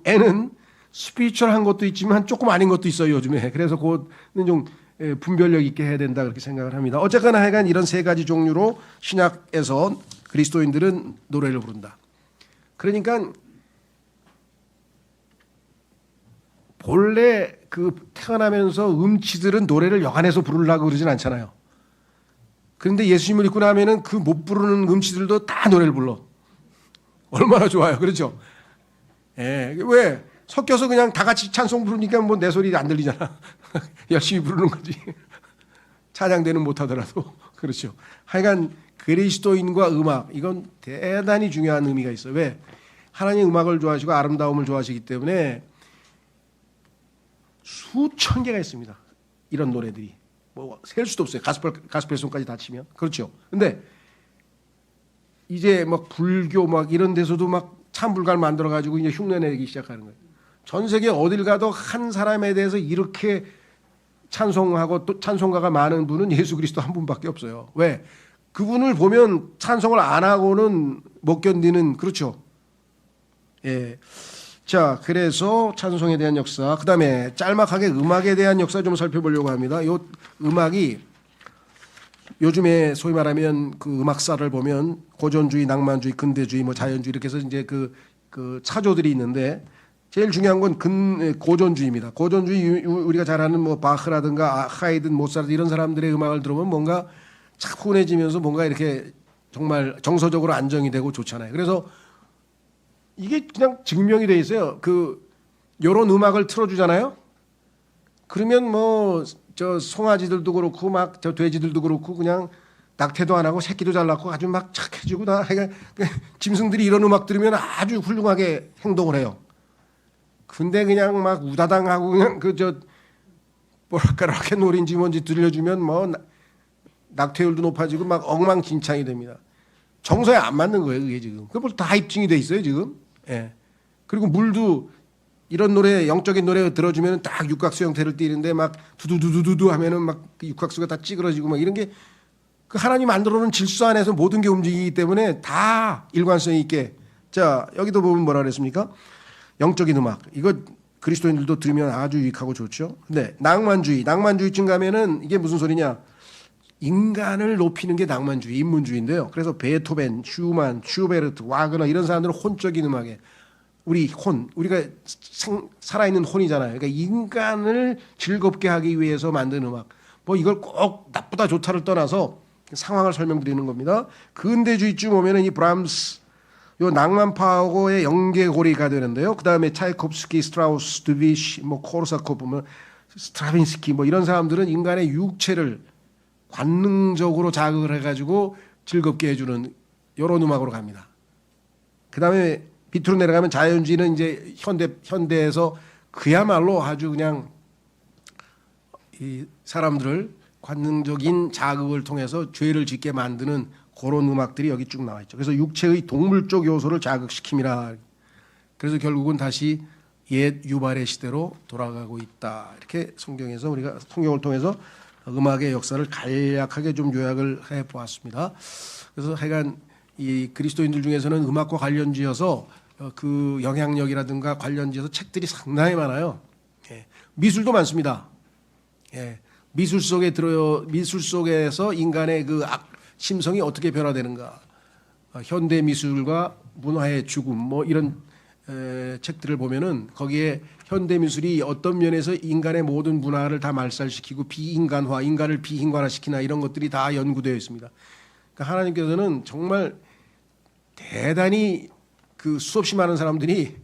스피리추얼한 것도 있지만 조금 아닌 것도 있어요 요즘에. 그래서 그거는 좀 분별력 있게 해야 된다 그렇게 생각을 합니다. 어쨌거나 하여간 이런 세 가지 종류로 신약에서 그리스도인들은 노래를 부른다. 그러니까 본래 그 태어나면서 음치들은 노래를 여간해서 부르려고 그러진 않잖아요. 그런데 예수님을 믿고 나면은 그 못 부르는 음치들도 다 노래를 불러. 얼마나 좋아요. 그렇죠? 예. 왜? 섞여서 그냥 다 같이 찬송 부르니까 뭐 내 소리 안 들리잖아. 열심히 부르는 거지. 찬양대는 못하더라도. 그렇죠. 하여간 그리스도인과 음악, 이건 대단히 중요한 의미가 있어요. 왜? 하나님 음악을 좋아하시고 아름다움을 좋아하시기 때문에 수천 개가 있습니다. 이런 노래들이. 뭐 셀 수도 없어요. 가스펠송까지 다 치면. 그렇죠. 근데 이제 막 불교 막 이런 데서도 막 찬불가를 만들어 가지고 이제 흉내내기 시작하는 거예요. 전 세계 어딜 가도 한 사람에 대해서 이렇게 찬송하고 또 찬송가가 많은 분은 예수 그리스도 한 분밖에 없어요. 왜? 그분을 보면 찬송을 안 하고는 못 견디는. 그렇죠. 예. 자, 그래서 찬송에 대한 역사, 그 다음에 짤막하게 음악에 대한 역사 좀 살펴보려고 합니다. 요 음악이 요즘에 소위 말하면 그 음악사를 보면 고전주의, 낭만주의, 근대주의, 뭐 자연주의 이렇게 해서 이제 그 차조들이 있는데 제일 중요한 건 고전주의입니다. 고전주의 우리가 잘 아는 뭐 바흐라든가 하이든, 모차르트 이런 사람들의 음악을 들으면 뭔가 차분해지면서 뭔가 이렇게 정말 정서적으로 안정이 되고 좋잖아요. 그래서 이게 그냥 증명이 돼 있어요. 요런 음악을 틀어주잖아요. 그러면 뭐 저 송아지들도 그렇고 막 저 돼지들도 그렇고 그냥 낙태도 안 하고 새끼도 잘 낳고 아주 막 착해지고 다. 짐승들이 이런 음악 들으면 아주 훌륭하게 행동을 해요. 근데 그냥 막 우다당하고 그냥 뭐랄까 락앤롤인지 뭔지 들려주면 뭐 낙태율도 높아지고 막 엉망진창이 됩니다. 정서에 안 맞는 거예요, 그게 지금. 그게 벌써 다 입증이 돼 있어요, 지금. 예. 그리고 물도 이런 노래, 영적인 노래 들어주면 딱 육각수 형태를 띠는데 막 두두두두두 하면은 막 그 육각수가 다 찌그러지고 막 이런 게 그 하나님 만들어 놓은 질서 안에서 모든 게 움직이기 때문에 다 일관성 있게. 자, 여기도 보면 뭐라 그랬습니까? 영적인 음악. 이거 그리스도인들도 들으면 아주 유익하고 좋죠. 근데 낭만주의쯤 가면은 이게 무슨 소리냐? 인간을 높이는 게 낭만주의, 인문주의인데요. 그래서 베토벤, 슈만, 슈베르트, 와그너 이런 사람들은 혼적인 음악에 우리가 살아있는 혼이잖아요. 그러니까 인간을 즐겁게 하기 위해서 만든 음악. 뭐 이걸 꼭 나쁘다 좋다를 떠나서 상황을 설명드리는 겁니다. 근대주의쯤 오면은 이 브람스, 요 낭만파하고의 연계고리가 되는데요. 그 다음에 차이콥스키, 스트라우스, 드비시, 뭐 코르사코프, 뭐 스트라빈스키, 뭐 이런 사람들은 인간의 육체를 관능적으로 자극을 해가지고 즐겁게 해주는 이런 음악으로 갑니다. 그 다음에 밑으로 내려가면 자연주의는 이제 현대에서 그야말로 아주 그냥 이 사람들을 관능적인 자극을 통해서 죄를 짓게 만드는 그런 음악들이 여기 쭉 나와 있죠. 그래서 육체의 동물적 요소를 자극시킵니다. 그래서 결국은 다시 옛 유발의 시대로 돌아가고 있다. 이렇게 성경에서 우리가 성경을 통해서 음악의 역사를 간략하게 좀 요약을 해 보았습니다. 그래서 하여간 이 그리스도인들 중에서는 음악과 관련지어서 그 영향력이라든가 관련지어서 책들이 상당히 많아요. 예. 미술도 많습니다. 예. 미술 속에서 인간의 그 심성이 어떻게 변화되는가, 현대 미술과 문화의 죽음, 뭐 이런 책들을 보면은 거기에 현대 미술이 어떤 면에서 인간의 모든 문화를 다 말살시키고 비인간화, 인간을 비인간화시키나 이런 것들이 다 연구되어 있습니다. 그러니까 하나님께서는 정말 대단히 그 수없이 많은 사람들이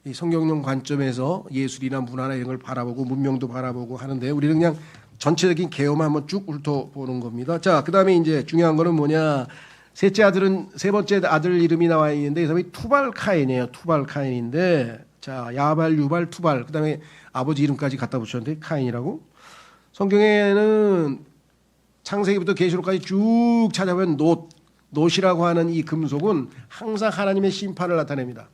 이 성경적 관점에서 예술이나 문화나 이런 걸 바라보고 문명도 바라보고 하는데 우리는 그냥 전체적인 개요만 한번 쭉 훑어보는 겁니다. 자, 그 다음에 이제 중요한 거는 뭐냐. 세 번째 아들 이름이 나와 있는데 이 사람이 투발카인이에요. 투발카인인데, 자, 야발, 유발, 투발. 그 다음에 아버지 이름까지 갖다 붙였는데 카인이라고. 성경에는 창세기부터 계시록까지 쭉 찾아보면 놋이라고 하는 이 금속은 항상 하나님의 심판을 나타냅니다.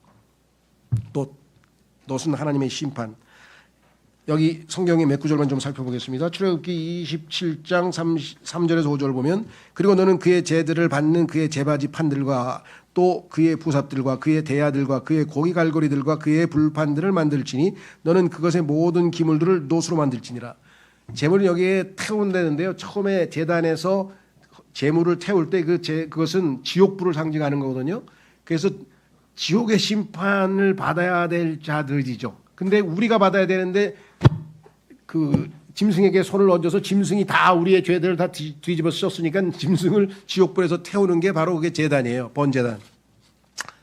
놋은 하나님의 심판. 여기 성경의 몇 구절만 좀 살펴보겠습니다. 출애굽기 27장 3절에서 5절 보면 그리고 너는 그의 제들을 받는 그의 제바지 판들과 또 그의 부삽들과 그의 대야들과 그의 고기 갈고리들과 그의 불판들을 만들지니 너는 그것의 모든 기물들을 놋으로 만들지니라. 제물은 여기에 태운다는데요. 처음에 제단에서 제물을 태울 때 그것은 지옥불을 상징하는 거거든요. 그래서 지옥의 심판을 받아야 될 자들이죠. 근데 우리가 받아야 되는데 그 짐승에게 손을 얹어서 짐승이 다 우리의 죄들을 다 뒤집어 썼으니까 짐승을 지옥불에서 태우는 게 바로 그게 제단이에요. 번제단.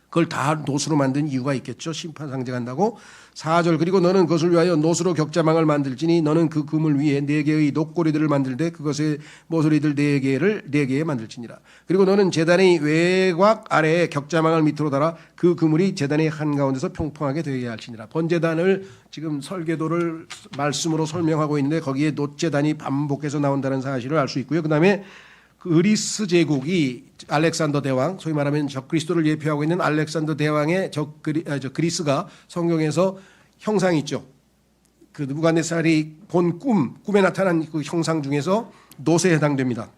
그걸 다 놋으로 만든 이유가 있겠죠. 심판 상징한다고. 4절 그리고 너는 그것을 위하여 놋으로 격자망을 만들지니 너는 그 그물 위에 4개의 놋고리들을 만들되 그것의 모서리들 4개에 만들지니라. 그리고 너는 제단의 외곽 아래에 격자망을 밑으로 달아 그 그물이 제단의 한가운데서 평평하게 되게 할지니라. 번제단을 지금 설계도를 말씀으로 설명하고 있는데 거기에 놋제단이 반복해서 나온다는 사실을 알 수 있고요. 그 다음에 그리스 제국이 알렉산더 대왕, 소위 말하면 적그리스도를 예표하고 있는 알렉산더 대왕의 그리스가 성경에서 형상이 있죠. 그 느부갓네살이 본 꿈에 나타난 그 형상 중에서 놋에 해당됩니다.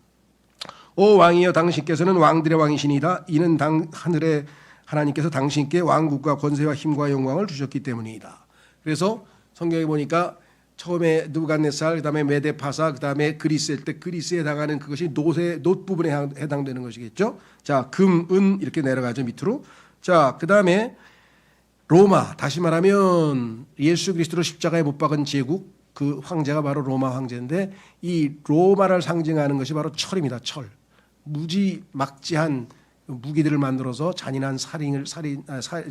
오 왕이여 당신께서는 왕들의 왕이시니이다. 이는 하늘의 하나님께서 당신께 왕국과 권세와 힘과 영광을 주셨기 때문이다. 그래서 성경에 보니까 처음에 느부갓네살, 그다음에 메데파사, 그다음에 그리스일 때 그리스에 해당하는 그것이 놋 부분에 해당되는 것이겠죠. 자, 금, 은 이렇게 내려가죠 밑으로. 자, 그다음에 로마, 다시 말하면 예수 그리스도를 십자가에 못 박은 제국, 그 황제가 바로 로마 황제인데 이 로마를 상징하는 것이 바로 철입니다. 철. 무지막지한 무기들을 만들어서 잔인한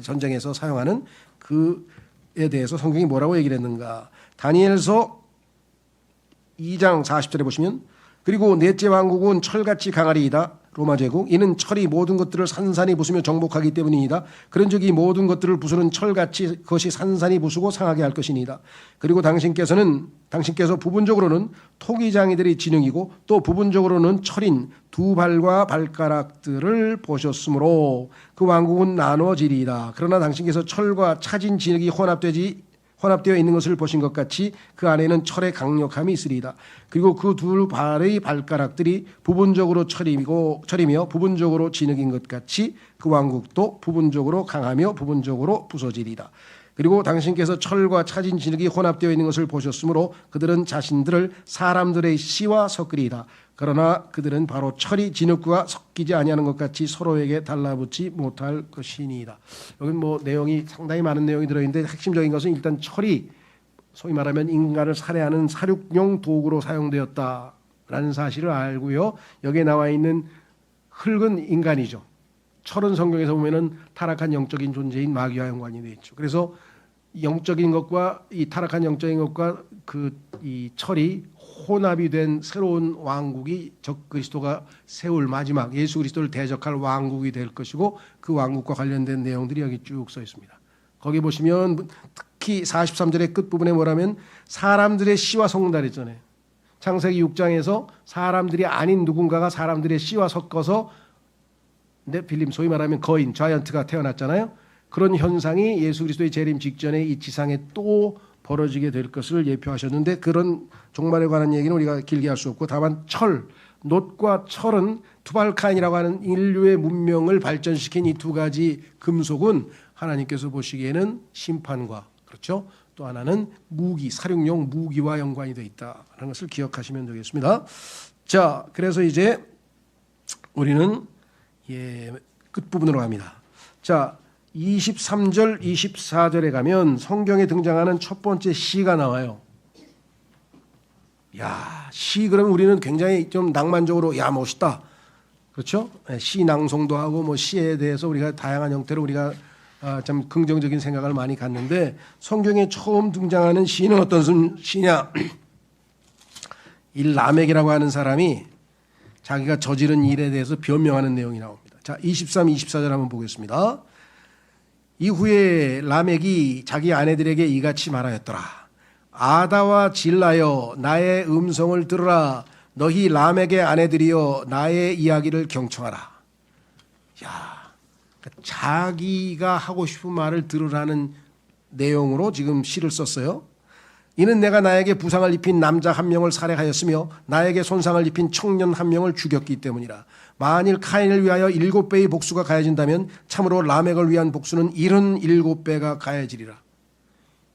전쟁에서 사용하는 그에 대해서 성경이 뭐라고 얘기를 했는가. 다니엘서 2장 40절에 보시면 그리고 넷째 왕국은 철같이 강하리이다. 로마 제국 이는 철이 모든 것들을 산산이 부수며 정복하기 때문이다. 그런즉 이 모든 것들을 부수는 철같이 그것이 산산이 부수고 상하게 할 것이니이다. 그리고 당신께서 부분적으로는 토기장이들의 진영이고 또 부분적으로는 철인 두 발과 발가락들을 보셨으므로 그 왕국은 나눠지리이다. 그러나 당신께서 철과 차진 진흙이 혼합되지 혼합되어 있는 것을 보신 것 같이 그 안에는 철의 강력함이 있으리이다. 그리고 그 두 발의 발가락들이 부분적으로 철이며 부분적으로 진흙인 것 같이 그 왕국도 부분적으로 강하며 부분적으로 부서지리이다. 그리고 당신께서 철과 차진 진흙이 혼합되어 있는 것을 보셨으므로 그들은 자신들을 사람들의 씨와 섞으리이다. 그러나 그들은 바로 철이 진흙과 섞이지 아니하는 것 같이 서로에게 달라붙지 못할 것이니이다. 여기 뭐 내용이 상당히 많은 내용이 들어있는데 핵심적인 것은 일단 철이 소위 말하면 인간을 살해하는 살육용 도구로 사용되었다라는 사실을 알고요. 여기에 나와 있는 흙은 인간이죠. 철은 성경에서 보면은 타락한 영적인 존재인 마귀와 연관이 되어 있죠. 그래서 영적인 것과 이 타락한 영적인 것과 이 철이 혼합이 된 새로운 왕국이 적 그리스도가 세울 마지막 예수 그리스도를 대적할 왕국이 될 것이고 그 왕국과 관련된 내용들이 여기 쭉 써 있습니다. 거기 보시면 특히 43절의 끝부분에 뭐라면 사람들의 씨와 섞는다 그랬잖아요. 창세기 6장에서 사람들이 아닌 누군가가 사람들의 씨와 섞어서 네필림 소위 말하면 거인, 자이언트가 태어났잖아요. 그런 현상이 예수 그리스도의 재림 직전에 이 지상에 또 벌어지게 될 것을 예표하셨는데 그런 종말에 관한 얘기는 우리가 길게 할 수 없고 다만 철, 놋과 철은 투발카인이라고 하는 인류의 문명을 발전시킨 이 두 가지 금속은 하나님께서 보시기에는 심판과 그렇죠. 또 하나는 무기, 살육용 무기와 연관이 되어 있다는 것을 기억하시면 되겠습니다. 자, 그래서 이제 우리는 끝부분으로 갑니다. 자, 23절, 24절에 가면 성경에 등장하는 첫 번째 시가 나와요. 야, 시 그러면 우리는 굉장히 좀 낭만적으로 야 멋있다. 그렇죠? 시 낭송도 하고 뭐 시에 대해서 우리가 다양한 형태로 우리가 참 긍정적인 생각을 많이 갖는데 성경에 처음 등장하는 시는 어떤 시냐? 이 라멕이라고 하는 사람이 자기가 저지른 일에 대해서 변명하는 내용이 나옵니다. 자, 23, 24절 한번 보겠습니다. 이후에 라멕이 자기 아내들에게 이같이 말하였더라. 아다와 질라여 나의 음성을 들으라. 너희 라멕의 아내들이여 나의 이야기를 경청하라. 야, 그러니까 자기가 하고 싶은 말을 들으라는 내용으로 지금 시를 썼어요. 이는 내가 나에게 부상을 입힌 남자 한 명을 살해하였으며 나에게 손상을 입힌 청년 한 명을 죽였기 때문이라. 만일 카인을 위하여 7배의 복수가 가해진다면 참으로 라멕을 위한 복수는 77배가 가해지리라.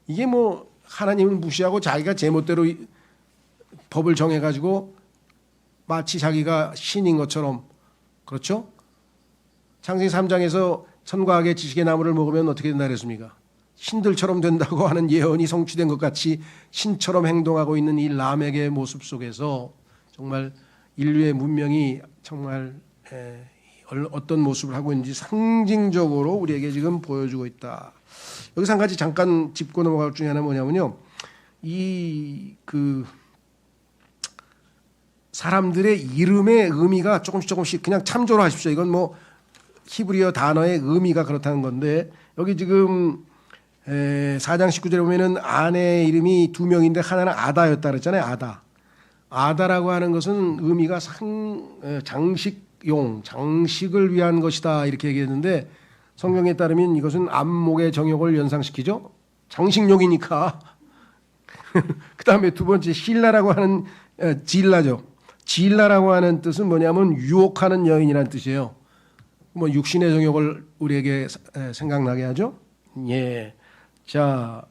이게 뭐 하나님을 무시하고 자기가 제멋대로 법을 정해가지고 마치 자기가 신인 것처럼 그렇죠? 창세기 3장에서 선과 악의 지식의 나무를 먹으면 어떻게 된다 그랬습니까? 신들처럼 된다고 하는 예언이 성취된 것 같이 신처럼 행동하고 있는 이 라멕의 모습 속에서 정말 인류의 문명이 정말 어떤 모습을 하고 있는지 상징적으로 우리에게 지금 보여주고 있다. 여기서 한 가지 잠깐 짚고 넘어갈 중에 하나 뭐냐면요. 사람들의 이름의 의미가 조금씩 그냥 참조를 하십시오. 이건 뭐 히브리어 단어의 의미가 그렇다는 건데 여기 지금 4장 19절에 보면은 아내 이름이 2명인데 하나는 아다였다 그랬잖아요. 아다라고 하는 것은 의미가 장식을 위한 것이다 이렇게 얘기했는데 성경에 따르면 이것은 안목의 정욕을 연상시키죠. 장식용이니까. 그 다음에 두 번째 실라라고 하는 질라죠. 질라라고 하는 뜻은 뭐냐면 유혹하는 여인이라는 뜻이에요. 뭐 육신의 정욕을 우리에게 생각나게 하죠. 예. 자,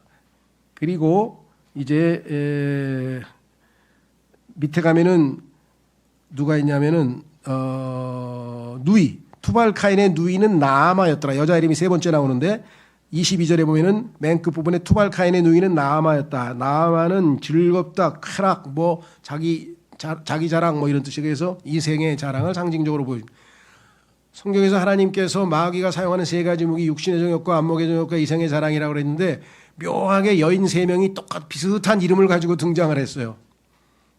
그리고 이제 밑에 가면은 누가 있냐면은 누이, 투발카인의 누이는 나아마였더라. 여자 이름이 세 번째 나오는데 22절에 보면은 맨 끝부분에 투발카인의 누이는 나아마였다. 나아마는 즐겁다, 쾌락, 뭐 자기 자랑 뭐 이런 뜻이 그래서 이생의 자랑을 상징적으로 보여줍니다. 성경에서 하나님께서 마귀가 사용하는 세 가지 무기 육신의 정욕과 안목의 정욕과 이생의 자랑이라고 그랬는데 묘하게 여인 세 명이 비슷한 이름을 가지고 등장을 했어요.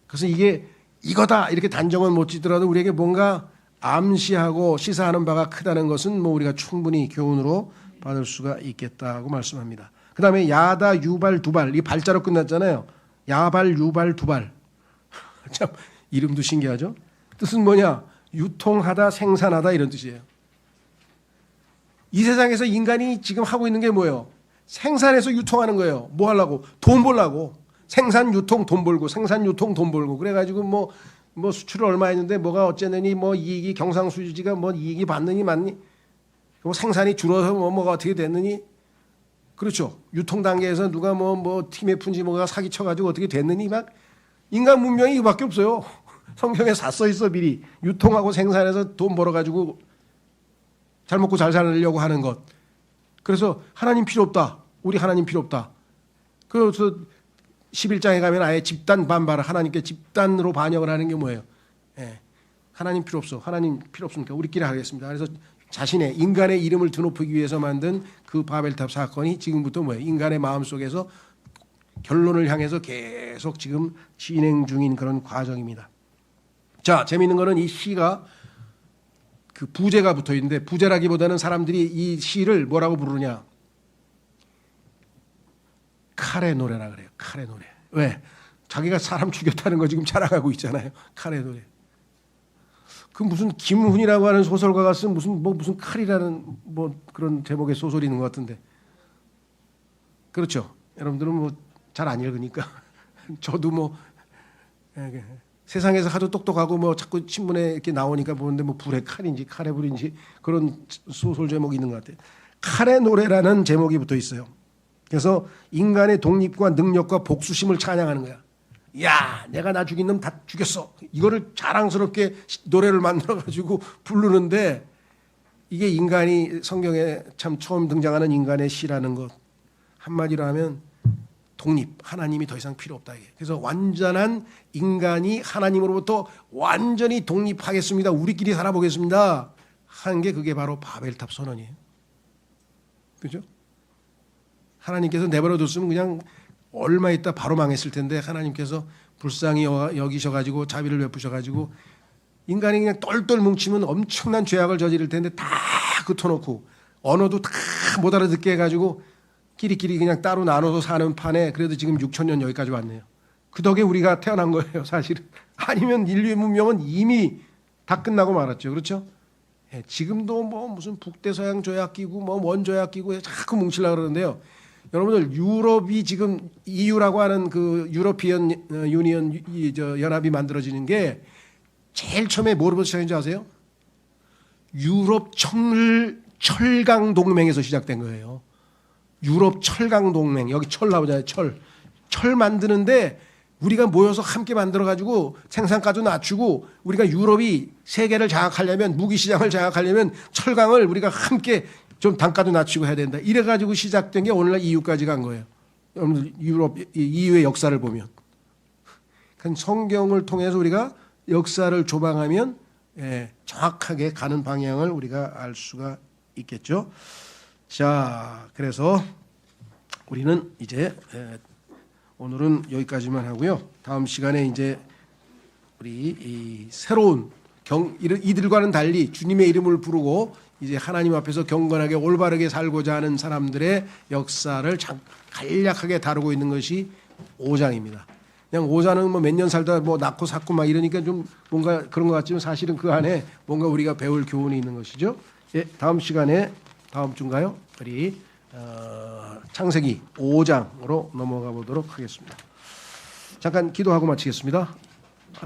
그래서 이게 이거다 이렇게 단정은 못 짓더라도 우리에게 뭔가 암시하고 시사하는 바가 크다는 것은 뭐 우리가 충분히 교훈으로 받을 수가 있겠다고 말씀합니다. 그 다음에 야다, 유발, 두발 이 발자로 끝났잖아요. 야발, 유발, 두발 참 이름도 신기하죠. 뜻은 뭐냐? 유통하다, 생산하다 이런 뜻이에요. 이 세상에서 인간이 지금 하고 있는 게 뭐예요? 생산해서 유통하는 거예요. 뭐 하려고? 돈 벌려고. 생산 유통 돈 벌고 생산 유통 돈 벌고 그래가지고 뭐 수출을 얼마 했는데 뭐가 어쨌느니 뭐 이익이 경상수지가 뭐 이익이 받느니 맞니? 뭐 생산이 줄어서 뭐가 어떻게 됐느니? 그렇죠. 유통 단계에서 누가 뭐 TMF인지 뭐가 사기쳐가지고 어떻게 됐느니 막 인간 문명이 이거밖에 없어요. 성경에 다 써 있어 미리 유통하고 생산해서 돈 벌어가지고 잘 먹고 잘 살려고 하는 것. 그래서 하나님 필요 없다. 우리 하나님 필요 없다. 그래서 11장에 가면 아예 집단 반발을 하나님께 집단으로 반역을 하는 게 뭐예요? 예. 하나님 필요 없어. 하나님 필요 없으니까 우리끼리 하겠습니다. 그래서 자신의 인간의 이름을 드높이기 위해서 만든 그 바벨탑 사건이 지금부터 뭐예요? 인간의 마음속에서 결론을 향해서 계속 지금 진행 중인 그런 과정입니다. 자, 재미있는 거는 이 시가 그 부제가 붙어 있는데 부제라기보다는 사람들이 이 시를 뭐라고 부르냐? 칼의 노래라 그래요. 칼의 노래. 왜? 자기가 사람 죽였다는 거 지금 자랑하고 있잖아요. 칼의 노래. 그 무슨 김훈이라고 하는 소설가가 쓴 무슨 칼이라는 뭐 그런 제목의 소설이 있는 것 같은데. 그렇죠. 여러분들은 뭐 잘 안 읽으니까 저도 뭐 세상에서 하도 똑똑하고 뭐 자꾸 신문에 이렇게 나오니까 보는데 뭐 불의 칼인지 칼의 불인지 그런 소설 제목이 있는 것 같아요. 칼의 노래라는 제목이 붙어 있어요. 그래서 인간의 독립과 능력과 복수심을 찬양하는 거야. 야, 내가 나 죽인 놈 다 죽였어. 이거를 자랑스럽게 노래를 만들어가지고 부르는데 이게 인간이 성경에 참 처음 등장하는 인간의 시라는 것. 한마디로 하면 독립, 하나님이 더 이상 필요 없다. 이게. 그래서 완전한 인간이 하나님으로부터 완전히 독립하겠습니다. 우리끼리 살아보겠습니다. 하는 게 그게 바로 바벨탑 선언이에요. 그죠? 하나님께서 내버려뒀으면 그냥 얼마 있다 바로 망했을 텐데 하나님께서 불쌍히 여기셔가지고 자비를 베푸셔가지고 인간이 그냥 똘똘 뭉치면 엄청난 죄악을 저지를 텐데 다 흩어놓고 언어도 다 못 알아듣게 해가지고 끼리끼리 그냥 따로 나눠서 사는 판에 그래도 지금 6,000년 여기까지 왔네요. 그 덕에 우리가 태어난 거예요, 사실은. 아니면 인류의 문명은 이미 다 끝나고 말았죠. 그렇죠? 예, 지금도 뭐 무슨 북대서양 조약 끼고 뭐 원조약 끼고 자꾸 뭉치려고 그러는데요. 여러분들 유럽이 지금 EU라고 하는 그 유러피언 유니언 연합이 만들어지는 게 제일 처음에 뭐로부터 시작인지 아세요? 유럽 철강 동맹에서 시작된 거예요. 유럽 철강 동맹. 여기 철 나오잖아요. 철 만드는데 우리가 모여서 함께 만들어가지고 생산가도 낮추고 우리가 유럽이 세계를 장악하려면 무기 시장을 장악하려면 철강을 우리가 함께 좀 단가도 낮추고 해야 된다. 이래가지고 시작된 게 오늘날 EU까지 간 거예요. 여러분들 유럽 EU의 역사를 보면. 성경을 통해서 우리가 역사를 조망하면 정확하게 가는 방향을 우리가 알 수가 있겠죠. 자, 그래서 우리는 이제 오늘은 여기까지만 하고요. 다음 시간에 이제 우리 이 새로운 이들과는 달리 주님의 이름을 부르고 이제 하나님 앞에서 경건하게 올바르게 살고자 하는 사람들의 역사를 간략하게 다루고 있는 것이 5장입니다. 그냥 5장은 뭐 몇 년 살다 뭐 낳고 샀고 막 이러니까 좀 뭔가 그런 것 같지만 사실은 그 안에 뭔가 우리가 배울 교훈이 있는 것이죠. 예, 다음 시간에 다음 주인가요? 우리 창세기 5장으로 넘어가 보도록 하겠습니다. 잠깐 기도하고 마치겠습니다.